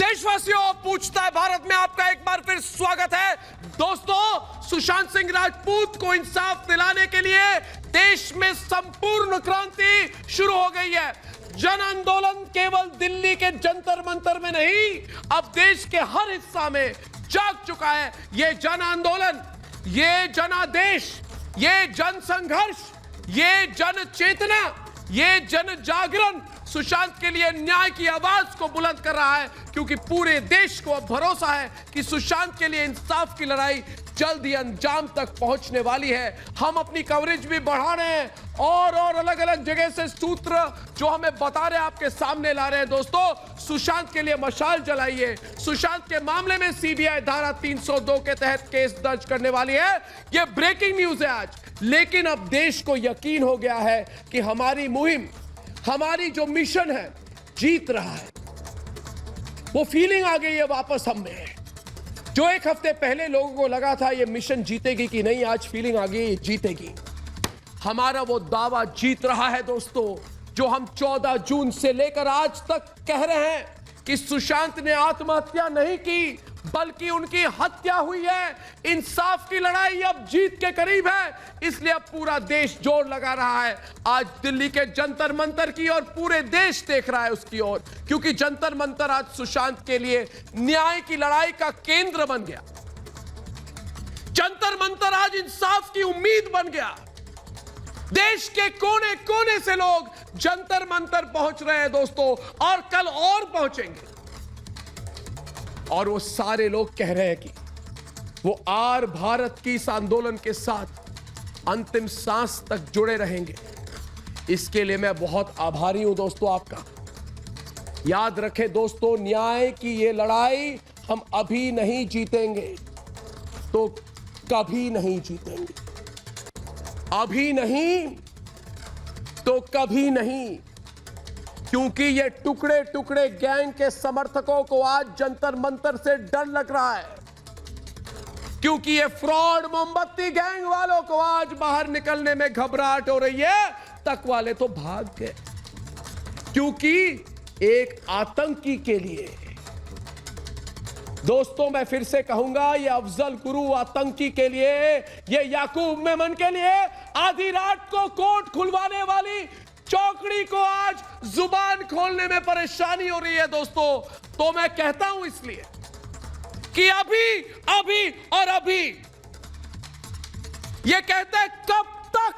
देशवासियों, पूछता है भारत में आपका एक बार फिर स्वागत है। दोस्तों, सुशांत सिंह राजपूत को इंसाफ दिलाने के लिए देश में संपूर्ण क्रांति शुरू हो गई है। जन आंदोलन केवल दिल्ली के जंतर मंतर में नहीं, अब देश के हर हिस्सा में जाग चुका है। ये जन आंदोलन, ये जनादेश, ये जन संघर्ष, ये जन चेतना, ये जन जागरण सुशांत के लिए न्याय की आवाज को बुलंद कर रहा है, क्योंकि पूरे देश को अब भरोसा है कि सुशांत के लिए इंसाफ की लड़ाई जल्द ही अंजाम तक पहुंचने वाली है। हम अपनी कवरेज भी बढ़ा रहे हैं और अलग अलग जगह से सूत्र जो हमें बता रहे हैं आपके सामने ला रहे हैं। दोस्तों, सुशांत के लिए मशाल जलाइए। सुशांत के मामले में सीबीआई धारा 302 के तहत केस दर्ज करने वाली है। यह ब्रेकिंग न्यूज है आज, लेकिन अब देश को यकीन हो गया है कि हमारी मुहिम, हमारी जो मिशन है, जीत रहा है। वो फीलिंग आ गई है वापस हम में। जो एक हफ्ते पहले लोगों को लगा था ये मिशन जीतेगी कि नहीं, आज फीलिंग आ गई जीतेगी। हमारा वो दावा जीत रहा है दोस्तों, जो हम 14 जून से लेकर आज तक कह रहे हैं कि सुशांत ने आत्महत्या नहीं की, बल्कि उनकी हत्या हुई है। इंसाफ की लड़ाई अब जीत के करीब है, इसलिए अब पूरा देश जोर लगा रहा है। आज दिल्ली के जंतर मंतर की और पूरे देश देख रहा है उसकी ओर, क्योंकि जंतर मंतर आज सुशांत के लिए न्याय की लड़ाई का केंद्र बन गया। जंतर मंतर आज इंसाफ की उम्मीद बन गया। देश के कोने कोने से लोग जंतर मंतर पहुंच रहे हैं दोस्तों, और कल और पहुंचेंगे। और वो सारे लोग कह रहे हैं कि वो आर भारत की इस आंदोलन के साथ अंतिम सांस तक जुड़े रहेंगे। इसके लिए मैं बहुत आभारी हूं दोस्तों आपका। याद रखें दोस्तों, न्याय की ये लड़ाई हम अभी नहीं जीतेंगे तो कभी नहीं जीतेंगे। अभी नहीं तो कभी नहीं, क्योंकि ये टुकड़े टुकड़े गैंग के समर्थकों को आज जंतर मंतर से डर लग रहा है। क्योंकि ये फ्रॉड मोमबत्ती गैंग वालों को आज बाहर निकलने में घबराहट हो रही है। तक वाले तो भाग गए, क्योंकि एक आतंकी के लिए, दोस्तों मैं फिर से कहूंगा, ये अफजल गुरु आतंकी के लिए, ये याकूब मेमन के लिए आधी रात को कोर्ट खुलवाने वाली चौकड़ी को आज जुबान खोलने में परेशानी हो रही है दोस्तों। तो मैं कहता हूं इसलिए कि अभी अभी और अभी, ये कहते हैं कब तक,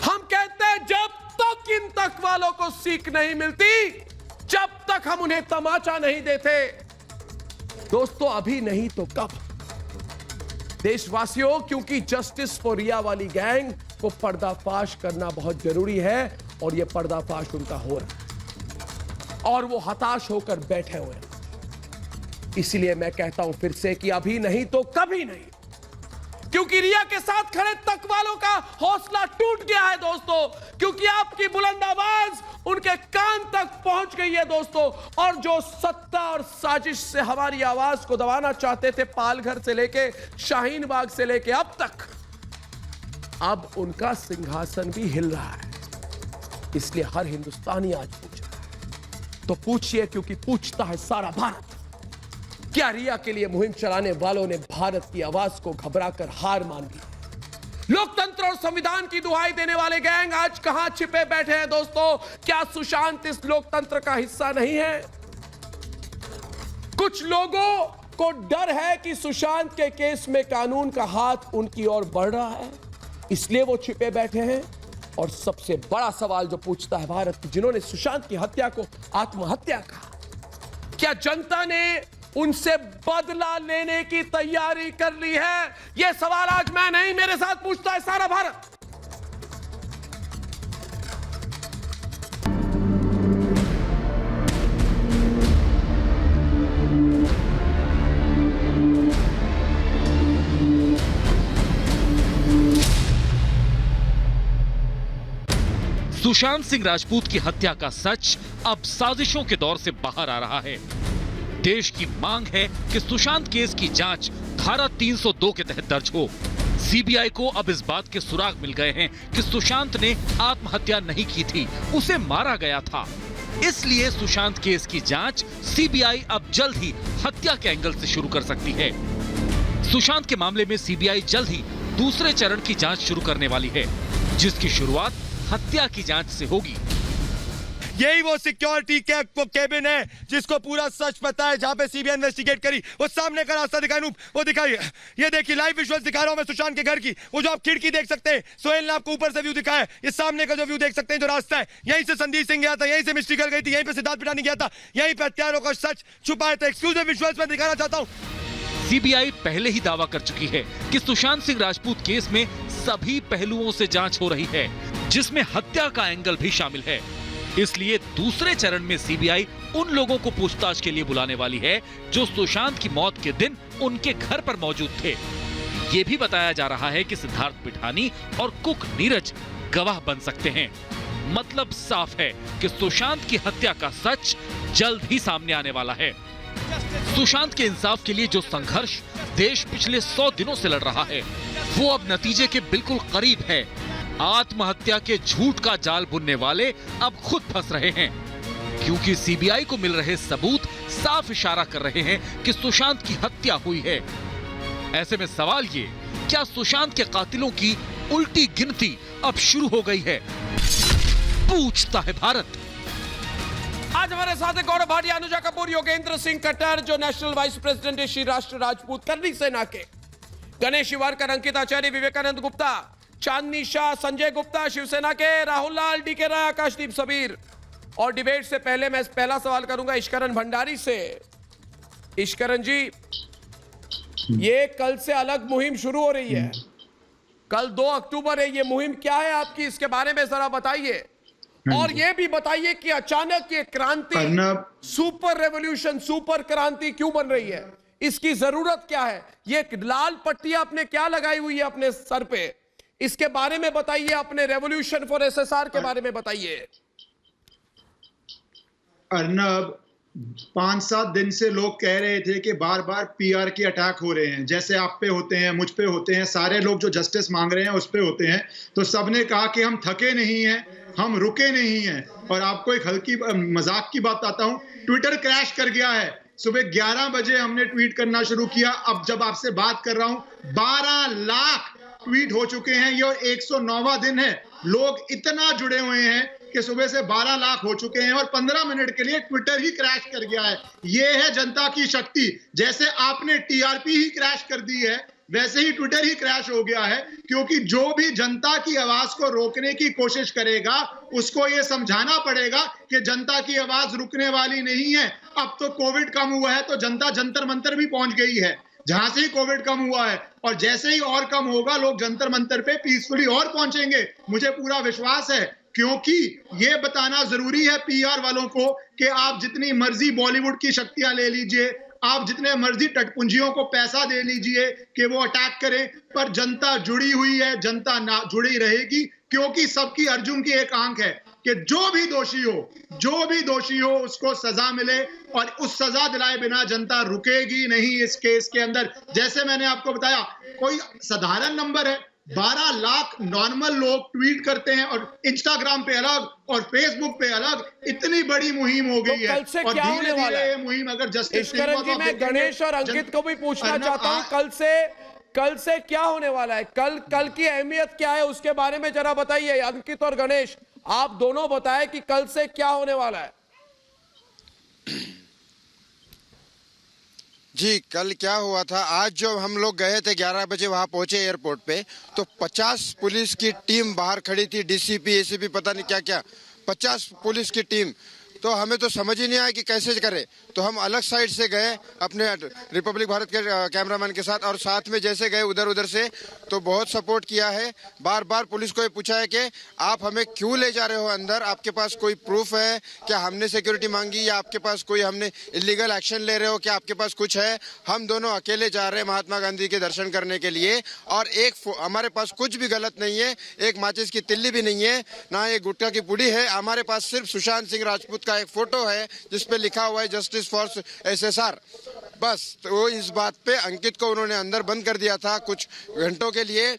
हम कहते हैं जब तक इन तक वालों को सीख नहीं मिलती, जब तक हम उन्हें तमाचा नहीं देते। दोस्तों, अभी नहीं तो कब देशवासियों, क्योंकि जस्टिस फॉर रिया वाली गैंग को पर्दाफाश करना बहुत जरूरी है, और यह पर्दाफाश उनका हो रहा है और वो हताश होकर बैठे हुए हैं। इसलिए मैं कहता हूं फिर से कि अभी नहीं तो कभी नहीं, क्योंकि रिया के साथ खड़े तक वालों का हौसला टूट गया है दोस्तों, क्योंकि आपकी बुलंद आवाज उनके कान तक पहुंच गई है दोस्तों। और जो सत्ता और साजिश से हमारी आवाज को दबाना चाहते थे, पालघर से लेके शाहीन बाग से लेके अब तक, अब उनका सिंहासन भी हिल रहा है। इसलिए हर हिंदुस्तानी आज पूछ रहा है, तो पूछिए, क्योंकि पूछता है सारा भारत। क्या रिया के लिए मुहिम चलाने वालों ने भारत की आवाज को घबराकर हार मान ली? लोकतंत्र और संविधान की दुहाई देने वाले गैंग आज कहां छिपे बैठे हैं दोस्तों? क्या सुशांत इस लोकतंत्र का हिस्सा नहीं है? कुछ लोगों को डर है कि सुशांत के केस में कानून का हाथ उनकी ओर बढ़ रहा है, इसलिए वो छिपे बैठे हैं। और सबसे बड़ा सवाल जो पूछता है भारत, जिन्होंने सुशांत की हत्या को आत्महत्या कहा, क्या जनता ने उनसे बदला लेने की तैयारी कर ली है? यह सवाल आज मैं नहीं, मेरे साथ पूछता है सारा भारत। सुशांत सिंह राजपूत की हत्या का सच अब साजिशों के दौर से बाहर आ रहा है। देश की मांग है कि सुशांत केस की जांच धारा 302 के तहत दर्ज हो। सीबीआई को अब इस बात के सुराग मिल गए हैं कि सुशांत ने आत्महत्या नहीं की थी, उसे मारा गया था। इसलिए सुशांत केस की जांच सीबीआई अब जल्द ही हत्या के एंगल से शुरू कर सकती है। सुशांत के मामले में सीबीआई जल्द ही दूसरे चरण की जांच शुरू करने वाली है, जिसकी शुरुआत हत्या की जांच से होगी। यही वो सिक्योरिटी केबिन है जिसको पूरा सच पता है, जहां पे सीबीआई इन्वेस्टिगेट करी। वो सामने का रास्ता दिखाई, वो दिखाइए, ये देखिए लाइव विजुअल्स दिखा रहा हूं मैं सुशांत के घर की। वो जो आप खिड़की देख सकते हैं, सोहेल ने आपको ऊपर से व्यू दिखाया है, ये सामने का जो व्यू देख सकते हैं, जो रास्ता है, यहीं से संदीप सिंह गया था, यहीं से मिस्ट्री कर गई थी, यहीं पे सिद्धार्थ पिटानी गया था, यहीं पे हत्यारों का सच छुपाया था। एक्सक्लूसिव विजुअल्स में दिखाना चाहता हूं। सीबीआई पहले ही दावा कर चुकी है कि सुशांत सिंह राजपूत केस में सभी पहलुओं से जांच हो रही है, जिसमें हत्या का एंगल भी शामिल है। इसलिए दूसरे चरण में सीबीआई उन लोगों को पूछताछ के लिए बुलाने वाली है जो सुशांत की मौत के दिन उनके घर पर मौजूद थे। ये भी बताया जा रहा है कि सिद्धार्थ पिठानी और कुक नीरज गवाह बन सकते हैं। मतलब साफ है कि सुशांत की हत्या का सच जल्द ही सामने आने वाला है। सुशांत के इंसाफ के लिए जो संघर्ष देश पिछले 100 दिनों से लड़ रहा है, वो अब नतीजे के बिल्कुल करीब है। आत्महत्या के झूठ का जाल बुनने वाले अब खुद फंस रहे हैं, क्योंकि सीबीआई को मिल रहे सबूत साफ इशारा कर रहे हैं कि सुशांत की हत्या हुई है। ऐसे में सवाल ये, क्या सुशांत के कातिलों की उल्टी गिनती अब शुरू हो गई है? पूछता है भारत। आज हमारे साथ है गौरव भाटिया, अनुजा कपूर, योगेंद्र सिंह कट्टर जो नेशनल वाइस प्रेसिडेंट है श्री राष्ट्र राजपूत करनी सेना के, गणेश शिवारकर, अंकित आचार्य, विवेकानंद गुप्ता, चांदनी शाह, संजय गुप्ता शिवसेना के, राहुल लाल, डीके राय, आकाशदीप सबीर। और डिबेट से पहले मैं पहला सवाल करूंगा ईश्वरन भंडारी से। ईश्वरन जी, ये कल से अलग मुहिम शुरू हो रही है, कल 2 अक्टूबर है, ये मुहिम क्या है आपकी, इसके बारे में जरा बताइए। और ये भी बताइए कि अचानक ये क्रांति, सुपर रेवोल्यूशन, सुपर क्रांति क्यों बन रही है, इसकी जरूरत क्या है? ये लाल पट्टी आपने क्या लगाई हुई है अपने सर पे, इसके बारे में बताइए। अपने रेवोल्यूशन फॉर एसएसआर के बारे में बताइए। अर्नब, 5-7 दिन से लोग कह रहे थे कि बार बार पीआर के अटैक हो रहे हैं, जैसे आप पे होते हैं, मुझ पे होते हैं, सारे लोग जो जस्टिस मांग रहे हैं उस पे होते हैं। तो सबने कहा कि हम थके नहीं हैं, हम रुके नहीं हैं। और आपको एक हल्की मजाक की बात बताता हूं, ट्विटर क्रैश कर गया है। सुबह 11 बजे हमने ट्वीट करना शुरू किया, अब जब आपसे बात कर रहा हूं 12 लाख ट्वीट हो चुके हैं। ये 109वां दिन है, लोग इतना जुड़े हुए हैं कि सुबह से 12 लाख हो चुके हैं और 15 मिनट के लिए ट्विटर ही क्रैश कर गया है। ये है जनता की शक्ति। जैसे आपने टीआरपी ही क्रैश कर दी है, वैसे ही ट्विटर ही क्रैश हो गया है, क्योंकि जो भी जनता की आवाज को रोकने की कोशिश करेगा उसको ये समझाना पड़ेगा कि जनता की आवाज रुकने वाली नहीं है। अब तो कोविड कम हुआ है तो जनता जंतर मंतर भी पहुंच गई है, जहां से ही कोविड कम हुआ है, और जैसे ही और कम होगा लोग जंतर मंतर पे पीसफुली और पहुंचेंगे, मुझे पूरा विश्वास है। क्योंकि ये बताना जरूरी है पीआर वालों को कि आप जितनी मर्जी बॉलीवुड की शक्तियां ले लीजिए, आप जितने मर्जी टटपुंजियों को पैसा दे लीजिए कि वो अटैक करें, पर जनता जुड़ी हुई है, जनता ना जुड़ी रहेगी, क्योंकि सबकी अर्जुन की एक आंख है कि जो भी दोषी हो उसको सजा मिले, और उस सजा दिलाए बिना जनता रुकेगी नहीं इस केस के अंदर। जैसे मैंने आपको बताया, कोई साधारण नंबर है, 12 लाख नॉर्मल लोग ट्वीट करते हैं, और इंस्टाग्राम पे अलग और फेसबुक पे अलग, इतनी बड़ी मुहिम हो गई है। कल से और क्या होने वाला है? ये मुहिम अगर जस्टिस जी, मैं गणेश और अंकित को भी पूछना चाहता हूं, कल से क्या होने वाला है, कल की अहमियत क्या है, उसके बारे में जरा बताइए। अंकित और गणेश, आप दोनों बताएं कि कल से क्या होने वाला है। जी, कल क्या हुआ था, आज जो हम लोग गए थे 11 बजे वहां पहुंचे एयरपोर्ट पे, तो 50 पुलिस की टीम बाहर खड़ी थी, डीसीपी, एसीपी, पता नहीं क्या क्या, 50 पुलिस की टीम। तो हमें तो समझ ही नहीं आया कि कैसे करें, तो हम अलग साइड से गए अपने रिपब्लिक भारत के कैमरामैन के साथ, और साथ में जैसे गए उधर से, तो बहुत सपोर्ट किया है। बार बार पुलिस को ये पूछा है कि आप हमें क्यों ले जा रहे हो अंदर, आपके पास कोई प्रूफ है क्या, हमने सिक्योरिटी मांगी या आपके पास कोई हमने इलीगल एक्शन ले रहे हो, क्या आपके पास कुछ है। हम दोनों अकेले जा रहे हैं महात्मा गांधी के दर्शन करने के लिए, और हमारे पास कुछ भी गलत नहीं है, एक माचिस की तिल्ली भी नहीं है, ना एक गुटखा की पुड़ी है, हमारे पास सिर्फ सुशांत सिंह राजपूत का एक फोटो है जिसपे लिखा हुआ है जस्टिस फॉर एसएसआर, बस। तो इस बात पे अंकित को उन्होंने अंदर बंद कर दिया था कुछ घंटों के लिए।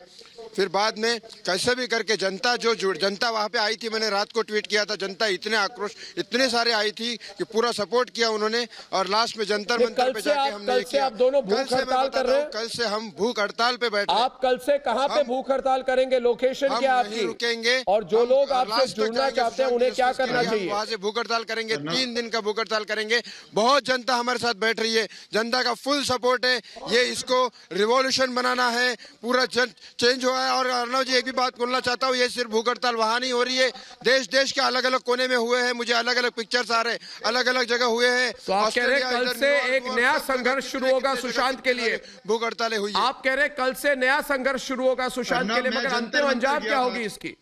फिर बाद में कैसे भी करके जनता वहां पे आई थी, मैंने रात को ट्वीट किया था, जनता इतने आक्रोश इतने सारे आई थी कि पूरा सपोर्ट किया उन्होंने और लास्ट में जंतर मंतर पे जाके हमने ये किया। आप दोनों भूख हड़ताल कर रहे हैं? कल से हम भूख हड़ताल पे बैठे। आप कल से कहां पे भूख हड़ताल करेंगे? लोकेशन क्या आपकी? रुकेंगे और जो लोग आपसे जुड़ना चाहते हैं उन्हें क्या करना चाहिए? वहां से भूख हड़ताल करेंगे, 3 दिन का भूख हड़ताल करेंगे। बहुत जनता हमारे साथ बैठ रही है, जनता का फुल सपोर्ट है। ये इसको रिवॉल्यूशन बनाना है, पूरा चेंज हुआ है। और अर्णव जी एक भी बात बोलना चाहता हूँ, ये सिर्फ भूख हड़ताल वहां नहीं हो रही है, देश के अलग अलग कोने में हुए हैं। मुझे अलग अलग पिक्चर्स आ रहे हैं, अलग अलग जगह हुए हैं। तो आप कह रहे कल से एक नया संघर्ष शुरू होगा सुशांत के लिए? भूख हड़तालें हुई। आप कह रहे कल से नया संघर्ष शुरू होगा सुशांत के लिए, मगर अंतिम अंजाम क्या होगी इसकी?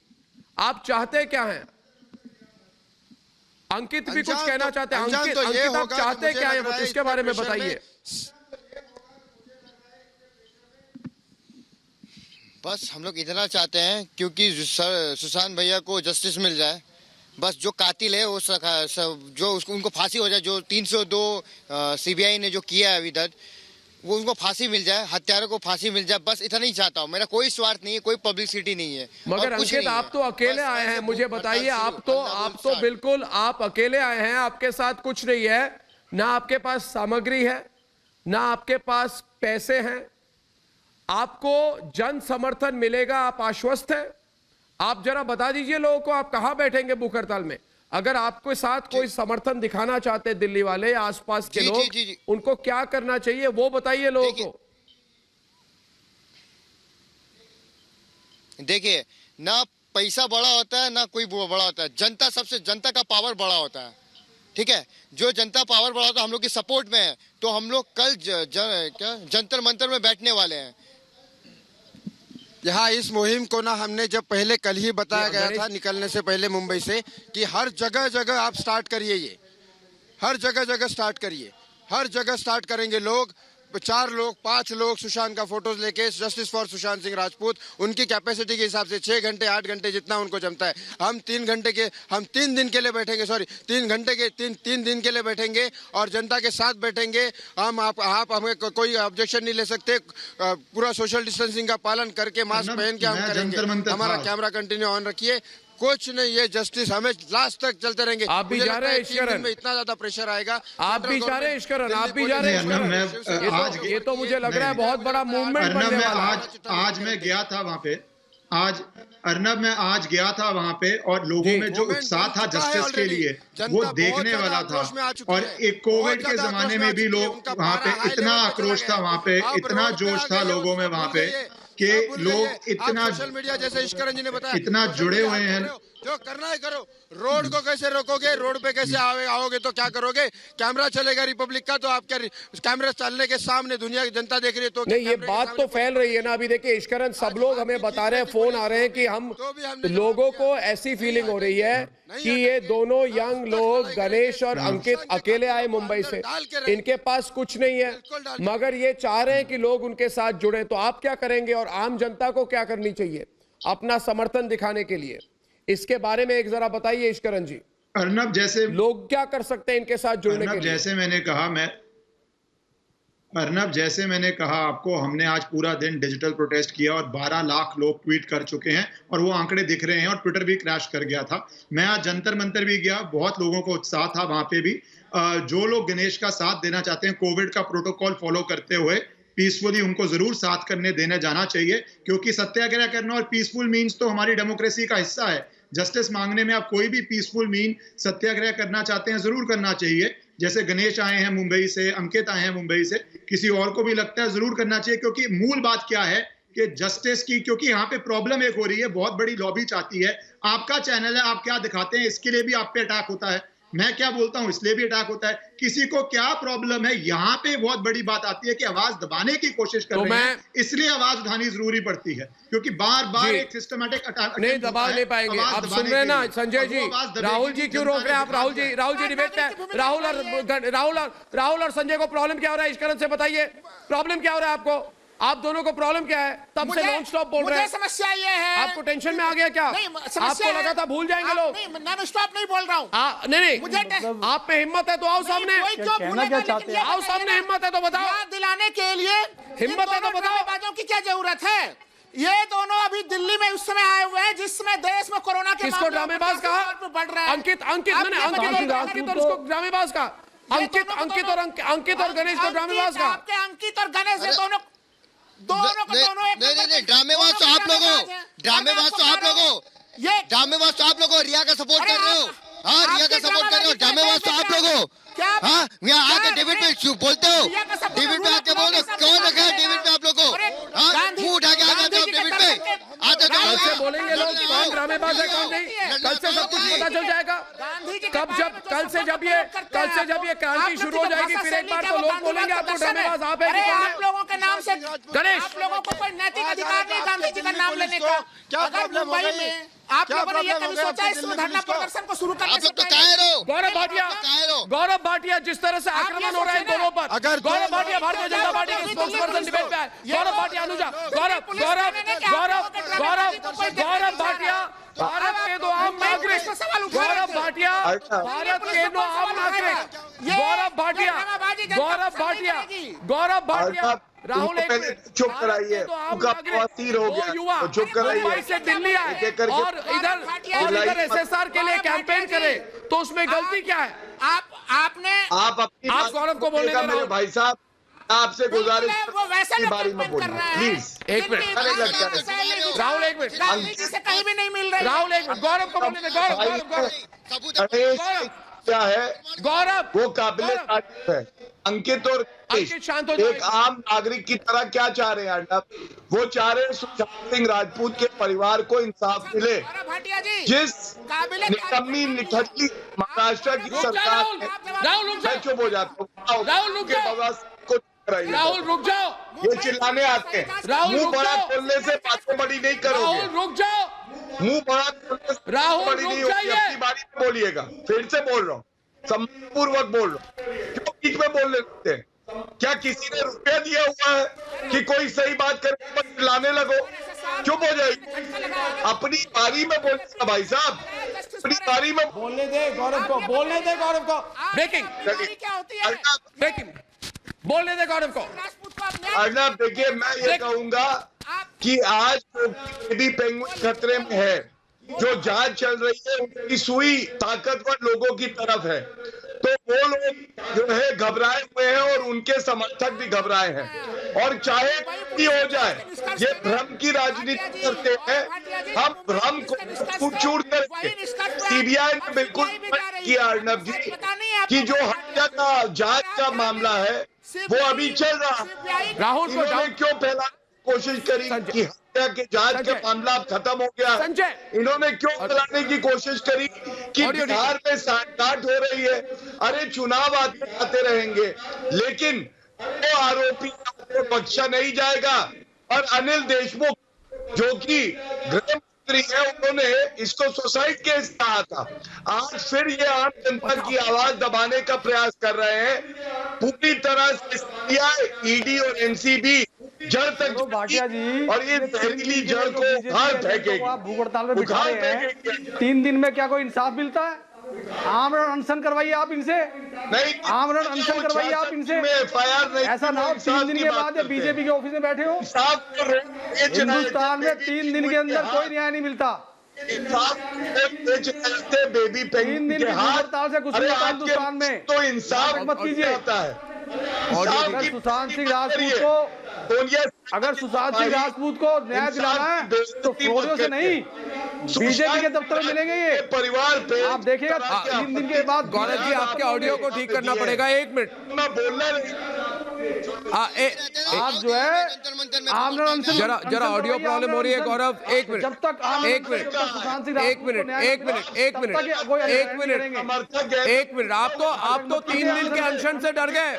आप चाहते क्या हैं? अंकित भी कुछ कहना चाहते हैं। अंकित आप चाहते क्या है इसके बारे में बताइए। बस हम लोग इतना चाहते हैं क्योंकि सुशांत भैया को जस्टिस मिल जाए। बस जो कातिल है वो जो उनको फांसी हो जाए, जो 302 सीबीआई ने जो किया है अभी तक, वो उनको फांसी मिल जाए, हत्यारों को फांसी मिल जाए। बस इतना ही चाहता हूँ, मेरा कोई स्वार्थ नहीं है, कोई पब्लिसिटी नहीं है। मगर अंकित आप तो अकेले आए हैं, मुझे बताइए। आप तो बिल्कुल आप अकेले आए हैं, आपके साथ कुछ नहीं है, ना आपके पास सामग्री है, ना आपके पास पैसे हैं। आपको जन समर्थन मिलेगा, आप आश्वस्त हैं? आप जरा बता दीजिए लोगों को, आप कहां बैठेंगे भूख हड़ताल में? अगर आपके साथ कोई समर्थन दिखाना चाहते हैं दिल्ली वाले या आसपास के लोग, उनको क्या करना चाहिए वो बताइए लोगों को। देखिए, ना पैसा बड़ा होता है ना कोई बड़ा होता है, जनता का पावर बड़ा होता है। ठीक है, जो जनता पावर बड़ा होता है हम लोग की सपोर्ट में है, तो हम लोग कल जंतर मंतर में बैठने वाले हैं। यहाँ इस मुहिम को ना हमने जब पहले कल ही बताया गया था निकलने से पहले मुंबई से कि हर जगह आप स्टार्ट करिए, ये हर जगह स्टार्ट करिए, हर जगह स्टार्ट करेंगे लोग। 4 लोग 5 लोग सुशांत का फोटोज लेके, जस्टिस फॉर सुशांत सिंह राजपूत, उनकी कैपेसिटी के हिसाब से 6 घंटे 8 घंटे जितना उनको जमता है। हम 3 दिन के लिए बैठेंगे, 3 दिन के लिए बैठेंगे और जनता के साथ बैठेंगे। आप हमें कोई ऑब्जेक्शन नहीं ले सकते, पूरा सोशल डिस्टेंसिंग का पालन करके मास्क पहन के हम करेंगे। हमारा कैमरा कंटिन्यू ऑन रखिए, कुछ नहीं, ये जस्टिस हमें लास्ट तक चलते रहेंगे। आप भी जा रहे हैं इश्करण में, इतना ज्यादा प्रेशर आएगा। आप भी जा रहे हैं इश्करण, आप भी जा रहे हैं। ये तो मुझे लग रहा है बहुत बड़ा मूवमेंट बनने वाला है। आज मैं गया था वहां पे, मैं आज गया था वहां पे और लोगों में जो उत्साह था जस्टिस के लिए वो देखने वाला था। और एक कोविड के जमाने में भी लोग वहां पे, इतना आक्रोश था वहां पे, इतना जोश था लोगों में वहां पे कि लोग इतना सोशल मीडिया जैसे इश्करण जी ने बताया इतना जुड़े हुए हैं। जो करना है करो। रोड को कैसे रोकोगे, रोड पे कैसे आओगे तो क्या करोगे? कैमरा चलेगा रिपब्लिक का, तो आप क्या कैमरा चलने के सामने दुनिया की जनता देख रही है तो नहीं, ये बात तो फैल रही है ना। अभी देखिए इश्करण, सब लोग हमें बता रहे हैं, फोन आ रहे हैं कि हम लोगों को ऐसी फीलिंग हो रही है कि ये दोनों यंग लोग गणेश और अंकित अकेले आए मुंबई से, इनके पास कुछ नहीं है, मगर ये चाह रहे हैं कि लोग उनके साथ जुड़े। तो आप क्या करेंगे और आम जनता को क्या करनी चाहिए अपना समर्थन दिखाने के लिए? इसके बारे में एक जरा बताइए इश्करण जी। अर्नब, जैसे लोग क्या कर सकते हैं इनके साथ जुड़ने के लिए? जैसे मैंने कहा आपको, हमने आज पूरा दिन डिजिटल प्रोटेस्ट किया और 12 लाख लोग ट्वीट कर चुके हैं और वो आंकड़े दिख रहे हैं और ट्विटर भी क्रैश कर गया था। मैं आज जंतर मंतर भी गया, बहुत लोगों को उत्साह था वहां पे भी। जो लोग गणेश का साथ देना चाहते हैं, कोविड का प्रोटोकॉल फॉलो करते हुए पीसफुली, उनको जरूर साथ करने देने जाना चाहिए, क्योंकि सत्याग्रह करना और पीसफुल मीन्स तो हमारी डेमोक्रेसी का हिस्सा है। जस्टिस मांगने में आप कोई भी पीसफुल मीन सत्याग्रह करना चाहते हैं जरूर करना चाहिए। जैसे गणेश आए हैं मुंबई से, अंकित आए हैं मुंबई से, किसी और को भी लगता है जरूर करना चाहिए, क्योंकि मूल बात क्या है कि जस्टिस की, क्योंकि यहाँ पे प्रॉब्लम एक हो रही है, बहुत बड़ी लॉबी चाहती है। आपका चैनल है, आप क्या दिखाते हैं इसके लिए भी आप पे अटैक होता है, मैं क्या बोलता हूं इसलिए भी अटैक होता है। किसी को क्या प्रॉब्लम है, यहाँ पे बहुत बड़ी बात आती है कि आवाज दबाने की कोशिश कर रहे हैं, इसलिए आवाज उठानी जरूरी पड़ती है, क्योंकि बार बार एक सिस्टमैटिक अटैक नहीं दबा नहीं पाएंगे। आप सुन रहे हैं ना संजय जी, राहुल जी क्यों रोक रहे हैं आप? राहुल जी डिबेट पे, राहुल और संजय को प्रॉब्लम क्या हो रहा है? इश्करण से बताइए प्रॉब्लम क्या हो रहा है आपको? आप दोनों को प्रॉब्लम क्या है? तब से नॉन स्टॉप बोल रहे हैं। समस्या ये है, आपको टेंशन में आ गया क्या? आपको लगा था भूल जाएंगे लोग? नॉन स्टॉप नहीं बोल रहा हूँ। नहीं, आप पे हिम्मत है तो आओ सामने, आओ सामने, हिम्मत है तो बताओ। दिलाने के लिए हिम्मत है तो बताओ, बातों की क्या जरूरत है? ये दोनों अभी दिल्ली में उस समय आए हुए हैं जिसमें देश में कोरोना के किसको मामले ड्रामेबाज कहा? बढ़ रहे हैं। अंकित अंकित आप मैंने ये अंकित बताइए, और उसको ड्रामेबाज कहा। अंकित अंकित और गणेश को ड्रामेबाज कहा। आपके अंकित और गणेश ये दोनों नहीं, ड्रामेबाज तो आप लोगों, ड्रामेबाज तो आप लोगों, ये ड्रामेबाज तो आप लोगों रिया का सपोर्ट कर रहे हो। हाँ, रिया का सपोर्ट कर रहे हो, ड्रामेबाज तो आप लोगों। हाँ, यहाँ आके डेविड पे बोलते हो, डेविड पे आके बोल रहे हो, कौन रखा है डेविड पे आप लोगों को? हाँ, मुंह उठा के आ जाते हो डेविड पे, आते कल से जाओ। बोलेंगे लोग कौन ड्रामेबाज है कौन नहीं। कल से सब कुछ पता चल जाएगा। कल से जब ये क्रांति शुरू हो जाएगी फिर एक बार तो लोग बोलेंगे आपको ड्रामेबाज आप है कि कौन है। आप लोगों के नाम से गणेश आप लोगों को कोई नैतिक अधिकार नहीं गांधी जी का नाम लेने का। अगर मुंबई में आप लोगों ने ये कभी सोचा इसमें धरना प्रदर्शन को शुरू करने आप से लोग तो पहले? कायर हो। गौरव भाटिया जिस तरह से आक्रमण हो रहा है इन दोनों पर। अगर गौरव भाटिया भारतीय जनता पार्टी के स्पोक्सपर्सन डिबेट पे आए। गौरव भाटिया अनुजा गौरव भाटिया भारत के दो आम नागरिक। गौरव भाटिया भारत के दो आम नागरिक। गौरव भाटिया राहुल एक चुप कराइए, उनका बवासीर हो गया, युवा तो चुप कराइए। मुंबई से दिल्ली आए और इधर एसएसआर के लिए कैंपेन करे तो उसमें गलती क्या है? आप अपनी आप गौरव को बोलने मेरे देना। भाई साहब, आपसे गुजारिश वो वैसे की बारी में बोलिए प्लीज। एक मिनट राहुल एक मिनट गांधी जी से कहीं भी नहीं मिल रहे। राहुल एक मिनट गौरव को बोलने दे। गौरव गणेश क्या है गौरव वो काबिले तारीफ है। अंकित और अंकित शांत हो जाओ। एक आम नागरिक की तरह क्या चाह रहे हैं अर्नब? वो चाह रहे हैं सुशांत सिंह राजपूत के परिवार को इंसाफ मिले। भाटिया जी जिस निकम्मी निठल्ली महाराष्ट्र की सरकार है, राहुल रुक मैं जाओ। चुप हो जाता हूँ। राहुल रुक जाओ। को कराइए। राहुल रुक जाओ। ये चिल्लाने आते हैं, राहुल मुंह रुक बड़ा जाओ। खोलने से बातें बड़ी नहीं राहुल करोगे। रुक जाओ। मुंह बड़ा खोलने से राहुल बड़ी रुक नहीं होगी। जाइए। अपनी बारी में बोलिएगा। फिर से बोल रहा हूँ, सम्मानपूर्वक बोल रहा हूँ। क्यों बीच में बोलने लगते हैं? क्या किसी ने रुपया दिया हुआ है कि कोई सही बात करके बस चिल्लाने लगो? चुप हो जाइए। अपनी बारी में बोलिएगा भाई साहब, अपनी बारी में बोलने दे गौरव को। बोलने दे गौरव को। ब्रेकिंग क्या होती है? ब्रेकिंग बोलने दे गौरव को। अर्नब देखिए, मैं ये कहूंगा कि आज बेबी पेंगुइन खतरे में है। जो जांच चल रही है उनकी सुई ताकतवर लोगों की तरफ है, तो वो लोग जो है घबराए हुए हैं और उनके समर्थक भी घबराए हैं। और चाहे भी हो जाए, ये भ्रम की राजनीति करते हैं। हम भ्रम को चूर करके सीबीआई ने बिल्कुल किया अर्नब जी कि जो हत्या का जांच का मामला है वो अभी चल रहा है। राहुल को इन्होंने क्यों फैलाने की कोशिश करी कि हत्या के जांच का मामला अब खत्म हो गया? संजय इन्होंने क्यों फैलाने की कोशिश करी कि बिहार में सांठगांठ हो रही है? अरे चुनाव आते रहेंगे, लेकिन वो आरोपी को बख्शा नहीं जाएगा। और अनिल देशमुख जो कि गृह मंत्री है, उन्होंने इसको सुसाइड केस कहा था। आज फिर ये आम जनता की आवाज दबाने का प्रयास कर रहे हैं। पूरी तरह से सीबीआई, ईडी और एनसीबी जड़ तक भाटिया जी, और ये जहरीली जड़ को उखाड़ फेंकेगी। आप भूख हड़ताल में बिठा रहे हैं। 3 दिन में क्या कोई इंसाफ मिलता है? आमरण अनशन करवाइए आप इनसे। नहीं, आमरण अनशन करवाइए आप इनसे। FIR नहीं, ऐसा ना हो 3 दिन के बाद बीजेपी के ऑफिस में बैठे हो। हिंदुस्तान में 3 दिन के अंदर कोई न्याय नहीं मिलता। बेबी 3 दिन की हड़ताल से कुछ नहीं होता हिंदुस्तान में। तो इंसाफ मत कीजिए। होता है। अगर सुशांत सिंह राजपूत को न्याय दिलाना है तो फ्लोरियो से नहीं, बीजेपी के दफ्तर में मिलेंगे ये परिवार पे। आप देखिएगा 3 दिन के बाद। गौरव जी आपके ऑडियो को ठीक करना पड़ेगा। 1 मिनट मैं बोलना आप जो है आमरण अनशन जरा ऑडियो प्रॉब्लम हो रही है गौरव। 1 मिनट जब तक एक मिनट आप तो 3 दिन के अनशन से डर गए।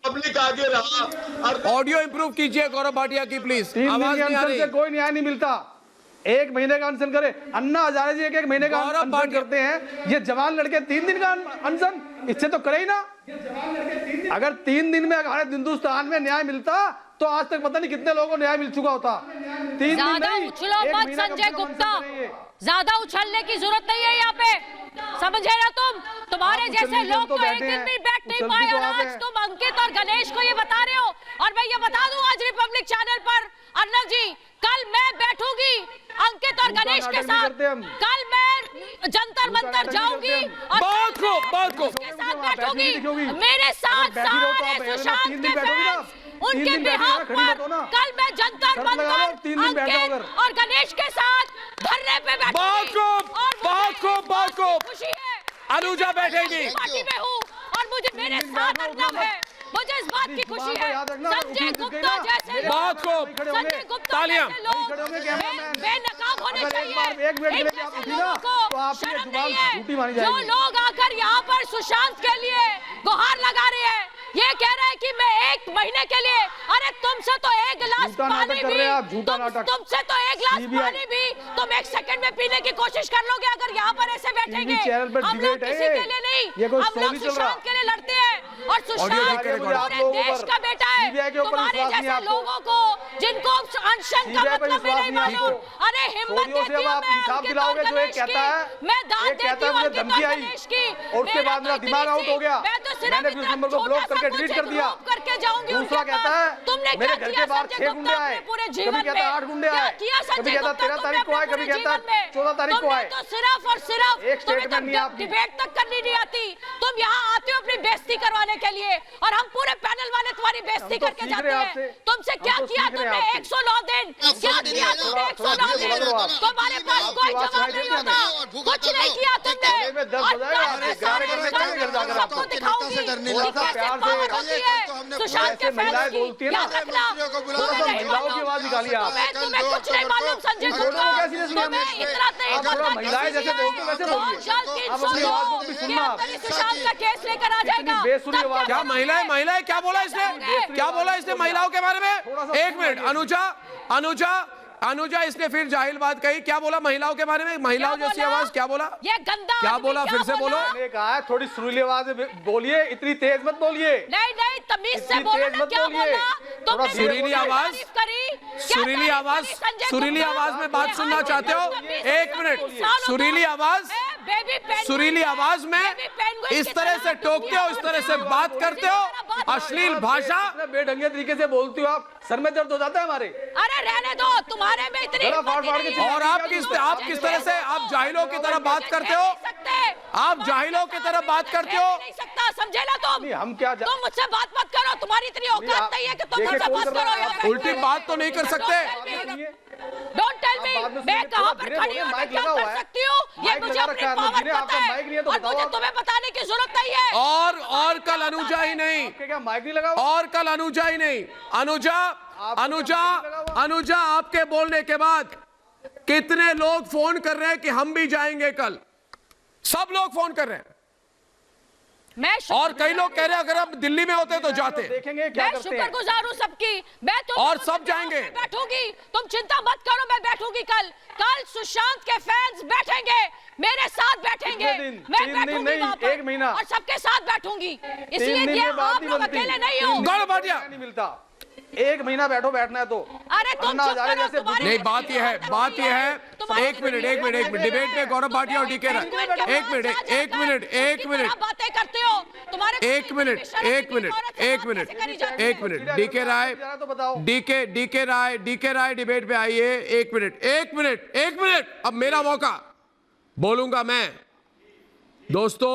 पब्लिक आगे रहा। ऑडियो इंप्रूव कीजिए गौरव भाटिया की प्लीज। 3 दिन आवाज के नहीं आ अनशन से रही। कोई न्याय नहीं मिलता। 1 महीने का अनशन करे। अन्ना हजारे जी 1 महीने का अनशन करते हैं। ये जवान लड़के 3 दिन का अनशन, इससे तो करे ही ना। अगर 3 दिन में हमारे हिंदुस्तान में न्याय मिलता तो आज तक पता नहीं कितने लोगों को न्याय मिल चुका होता। 3 दिन ज्यादा उछलो मत संजय गुप्ता, ज्यादा उछलने की जरूरत नहीं है यहाँ पे, समझे ना तुम? तुम्हारे जैसे लोग तो एक दिन भी बैठ नहीं पाए और आज तुम अंकित और गणेश को ये बता रहे हो। और मैं ये बता दूं आज रिपब्लिक चैनल पर अर्नब जी कल मैं बैठूंगी अंकित और गणेश के साथ, कल मैं जंतर मंतर जाऊंगी और बहुत खूब के साथ बैठूंगी। मेरे साथ सारे सुशांत के फैंस उनके बिहाफ पर कल मैं जंतर मंतर अंकित और गणेश के साथ धरने पे बैठूंगी। बहुत खूब। खुशी है अनुजा बैठेगी। पार्टी में हूँ और मुझे मेरे साथ अर्नब है, मुझे इस बात की खुशी है। संजय गुप्ता जैसे बहुत खूब। संजय गुप्ता तालियां। जैसे लोग बेनकाब होने चाहिए। इन जैसे लोगों को शर्म नहीं है जो लोग आकर यहाँ पर सुशांत के लिए गुहार लगा रहे हैं, ये कह रहे हैं कि मैं 1 महीने के लिए, अरे तुमसे तो 1 गिलास पानी भी, तुमसे तो 1 गिलास पानी भी तुम 1 सेकंड में पीने की कोशिश कर लोगे अगर यहाँ पर ऐसे बैठेंगे। हम लोग किसी के लिए नहीं, हम लोग सुशांत के लिए लड़ते हैं और सुशांत पूरे देश का बेटा है। तुम्हारे जैसे लोगों को जिनको अनशन का मतलब भी नहीं मालूम, अरे हिम्मत देती हूँ मैं अंकित और गणेश की, मैं दाद देती हूँ अंकित और गणेश की। उसके बाद मेरा दिमाग आउट हो गया, मैं तो सिर्फ मैंने उस नंबर को ब्लॉक करके डिलीट कर दिया। करके जाऊंगी। दूसरा कहता है तुमने मेरे क्या घर किया के बाहर संजय 6 गुंडे गुप्ता आए, अपने पूरे कभी जीवन कहता में? 8 गुंडे क्या आए, किया कभी संजय कहता गुप्ता 13 तारीख को आए, कभी कहता 14 तारीख को आए। तो सिर्फ और सिर्फ एक स्टेटमेंट नहीं आपकी। डिबेट तक करनी नहीं आती, तुम यहाँ आते हो अपनी बेइज्जती करवाने के लिए और हम पूरे पैनल वाले तुम्हारी बेइज्जती करके जाते हैं। तुमसे क्या किया तुमने 109 दिन, क्या किया तुमने 109 दिन? तुम्हारे पास कोई जवाब नहीं होता, कुछ नहीं किया तुमने। सबको दिखाऊंगी सुशांत के फैंस की, याद रखना। महिलाओं की आवाज निकालिए आप। तुम्हें कुछ नहीं मालूम संजय गुप्ता, तुम्हें इतना नहीं पता कि महिलाएं जैसे बोलते वैसे बोलिए। आप अपनी आवाज को भी सुनना। सुशांत का केस लेकर आ जाएगा। बेसुरी आवाज। क्या महिलाएं क्या बोला इसने महिलाओं के बारे में? 1 मिनट अनुजा इसने फिर जाहिल बात कही। क्या बोला महिलाओं के बारे में? महिलाओं जैसी आवाज क्या बोला? ये गंदा क्या बोला? फिर से बोलो। मैंने कहा है थोड़ी सुरीली आवाज में बोलिए, इतनी तेज मत बोलिए। नहीं तमीज से बोलो ना। क्या बोला तुमने? सुरीली आवाज सुरीली आवाज में बात सुनना चाहते हो? 1 मिनट। सुरीली आवाज में इस तरह से टोकते हो, इस तरह से बात करते हो, अश्लील भाषा बेढंगे तरीके से बोलती हो आप, सर में दर्द हो जाता है हमारे। अरे रहने दो, तुम्हारे में इतनी और आप किस तरह से आप जाहिलों की तरह बात करते हो? आप जाहिलों की तरह बात करते हो? नहीं सकता, समझे ना तुम? हम क्या तुम मुझसे बात मत करो, तुम्हारी इतनी औकात नहीं है कि तुम मुझसे बात करो। उल्टी बात तो नहीं कर सकते। डोंट टेल मी मैं कहां पर खड़ी हूं, मैं क्या कर सकती हूं, ये मुझे अपनी पावर पता है और मुझे तुम्हें बताने की जरूरत नहीं है। और कल अनुजा ही नहीं, क्या माइक नहीं लगा? और कल अनुजा ही नहीं, अनुजा आपके बोलने के बाद कितने लोग फोन कर रहे हैं कि हम भी जाएंगे कल। सब लोग फोन कर रहे हैं और कई लोग कह रहे हैं अगर हम दिल्ली में होते तो जाते। देखेंगे क्या मैं करते हैं। शुक्रगुजार हूं सबकी, मैं तो और सब जाएंगे। बैठूंगी, तुम चिंता मत करो, मैं बैठूंगी कल सुशांत के फैंस बैठेंगे, मेरे साथ बैठेंगे। मैं बैठूंगी वहां पर 1 महीना और सबके साथ बैठूंगी, इसलिए कि आप लोग अकेले नहीं हो। गड़बड़िया नहीं मिलता। 1 महीना बैठो, बैठना है तो। अरे तुम चुप करो, तुम्हारी नहीं, बात यह है 1 मिनट डिबेट में गौरव भाटिया और डीके राय। 1 मिनट बातें करते हो, तुम्हारे 1 मिनट डीके राय डिबेट पे आइए। 1 मिनट अब मेरा मौका, बोलूंगा मैं। दोस्तों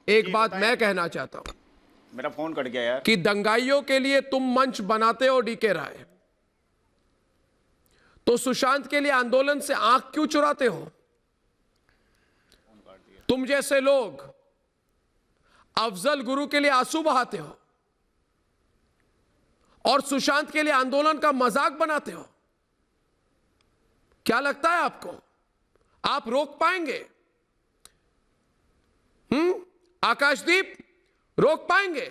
एक बात मैं कहना चाहता हूं, मेरा फोन कट गया यार, कि दंगाइयों के लिए तुम मंच बनाते हो डीके राय, तो सुशांत के लिए आंदोलन से आंख क्यों चुराते हो? तुम जैसे लोग अफजल गुरु के लिए आंसू बहाते हो और सुशांत के लिए आंदोलन का मजाक बनाते हो। क्या लगता है आपको आप रोक पाएंगे? आकाशदीप रोक पाएंगे?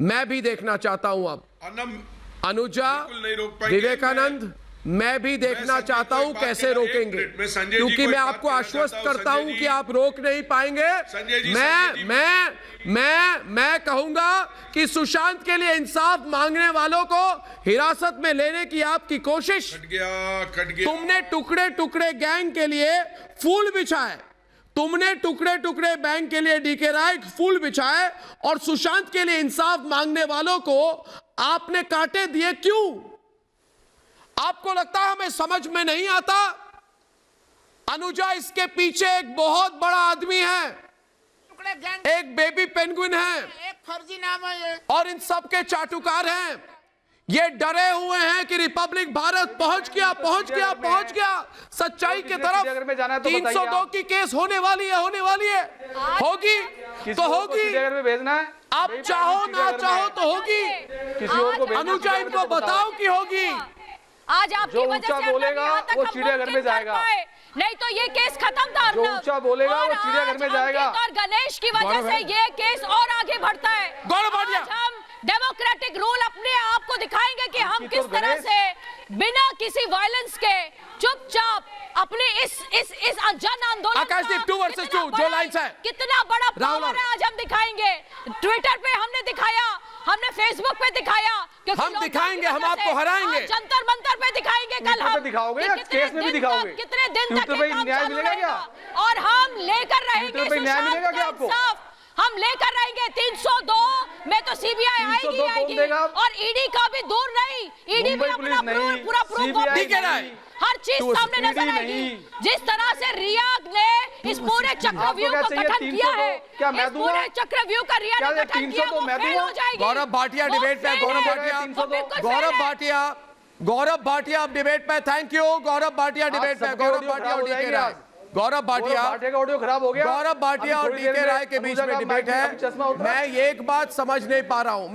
मैं भी देखना चाहता हूं अब अनुजा, विवेकानंद, मैं भी देखना चाहता हूं कैसे रोकेंगे, क्योंकि मैं आपको आश्वस्त करता हूं कि आप रोक नहीं पाएंगे। मैं कहूंगा कि सुशांत के लिए इंसाफ मांगने वालों को हिरासत में लेने की आपकी कोशिश, तुमने टुकड़े टुकड़े गैंग के लिए फूल बिछाए, तुमने टुकड़े टुकड़े बैंक के लिए डीके राय फूल बिछाए और सुशांत के लिए इंसाफ मांगने वालों को आपने कांटे दिए। क्यों? आपको लगता है हमें समझ में नहीं आता? अनुजा, इसके पीछे एक बहुत बड़ा आदमी है, एक बेबी पेंगुइन है, एक फर्जी नाम है ये, और इन सब के चाटुकार हैं। ये डरे हुए हैं कि रिपब्लिक भारत पहुंच गया सच्चाई की तरफ। 302 की केस होने वाली है होगी तो होगी। भेजना है, आप चाहो ना चाहो तो होगी। किसी और को अनुजा, इनको बताओ कि होगी। आज आपकी वजह से बोलेगा वो चिड़ियाघर में जाएगा, नहीं तो ये केस खत्म था। जो ऊंचा बोलेगा वो चिड़ियाघर में जाएगा। और गणेश की वजह से ये केस और आगे बढ़ता है। गौरव भाटिया, हम डेमोक्रेटिक रूल अपने आप को दिखाएंगे कि हम किस तरह से बिना किसी वायलेंस के चुपचाप अपने इस जन आंदोलन आकाशदीप 2 वर्सेस 2 जो लाइन्स है, कितना बड़ा पावर है आज हम दिखाएंगे। ट्विटर पे हमने दिखाया, हमने फेसबुक पे दिखाया, हम दिखाएंगे, हम आपको हराएंगे। जंतर मंतर पे दिखाएंगे कल हम। दिखाओगे या केस में भी दिखाओगे? कितने दिन तक न्याय मिलेगा क्या? और हम लेकर रहेंगे, न्याय मिलेगा क्या आपको? हम लेकर रहेंगे 302 में तो सीबीआई आएगी और ईडी का भी दूर नहीं, ईडी भी अपना पूरा प्रूफ हर चीज सामने नजर आएगी। जिस तरह से रिया ने इस पूरे चक्रव्यूह का गठन किया है, इस पूरे चक्रव्यूह का रिया ने गठन किया, वो फेल हो जाएगी। गौरव भाटिया डिबेट पे, गौरव भाटिया अब डिबेट पे। Thank you Gaurav Bhatia debate पे। गौरव भाटिया और डीके राय, गौरव भाटिया का ऑडियो खराब हो गया। गौरव भाटिया और डीके राय के बीच में डिबेट है। मैं एक बात समझ नहीं पा रहा हूं,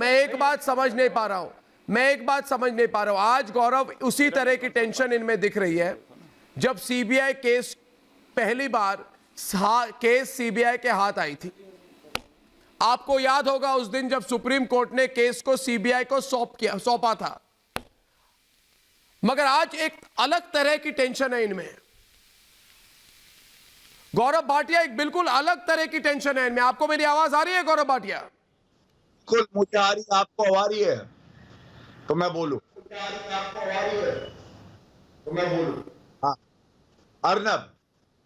आज गौरव उसी तरह की टेंशन इनमें दिख रही है। जब सीबीआई केस पहली बार केस सीबीआई के हाथ आई थी, आपको याद होगा उस दिन जब सुप्रीम कोर्ट ने केस को सीबीआई को सौंपा था। मगर आज एक अलग तरह की टेंशन है इनमें। गौरव भाटिया, एक बिल्कुल अलग तरह की टेंशन है इनमें। आपको मेरी आवाज आ रही है गौरव भाटिया? बिल्कुल मुझे आ रही है, आपको आ रही है तो मैं बोलूं। हाँ अर्नब,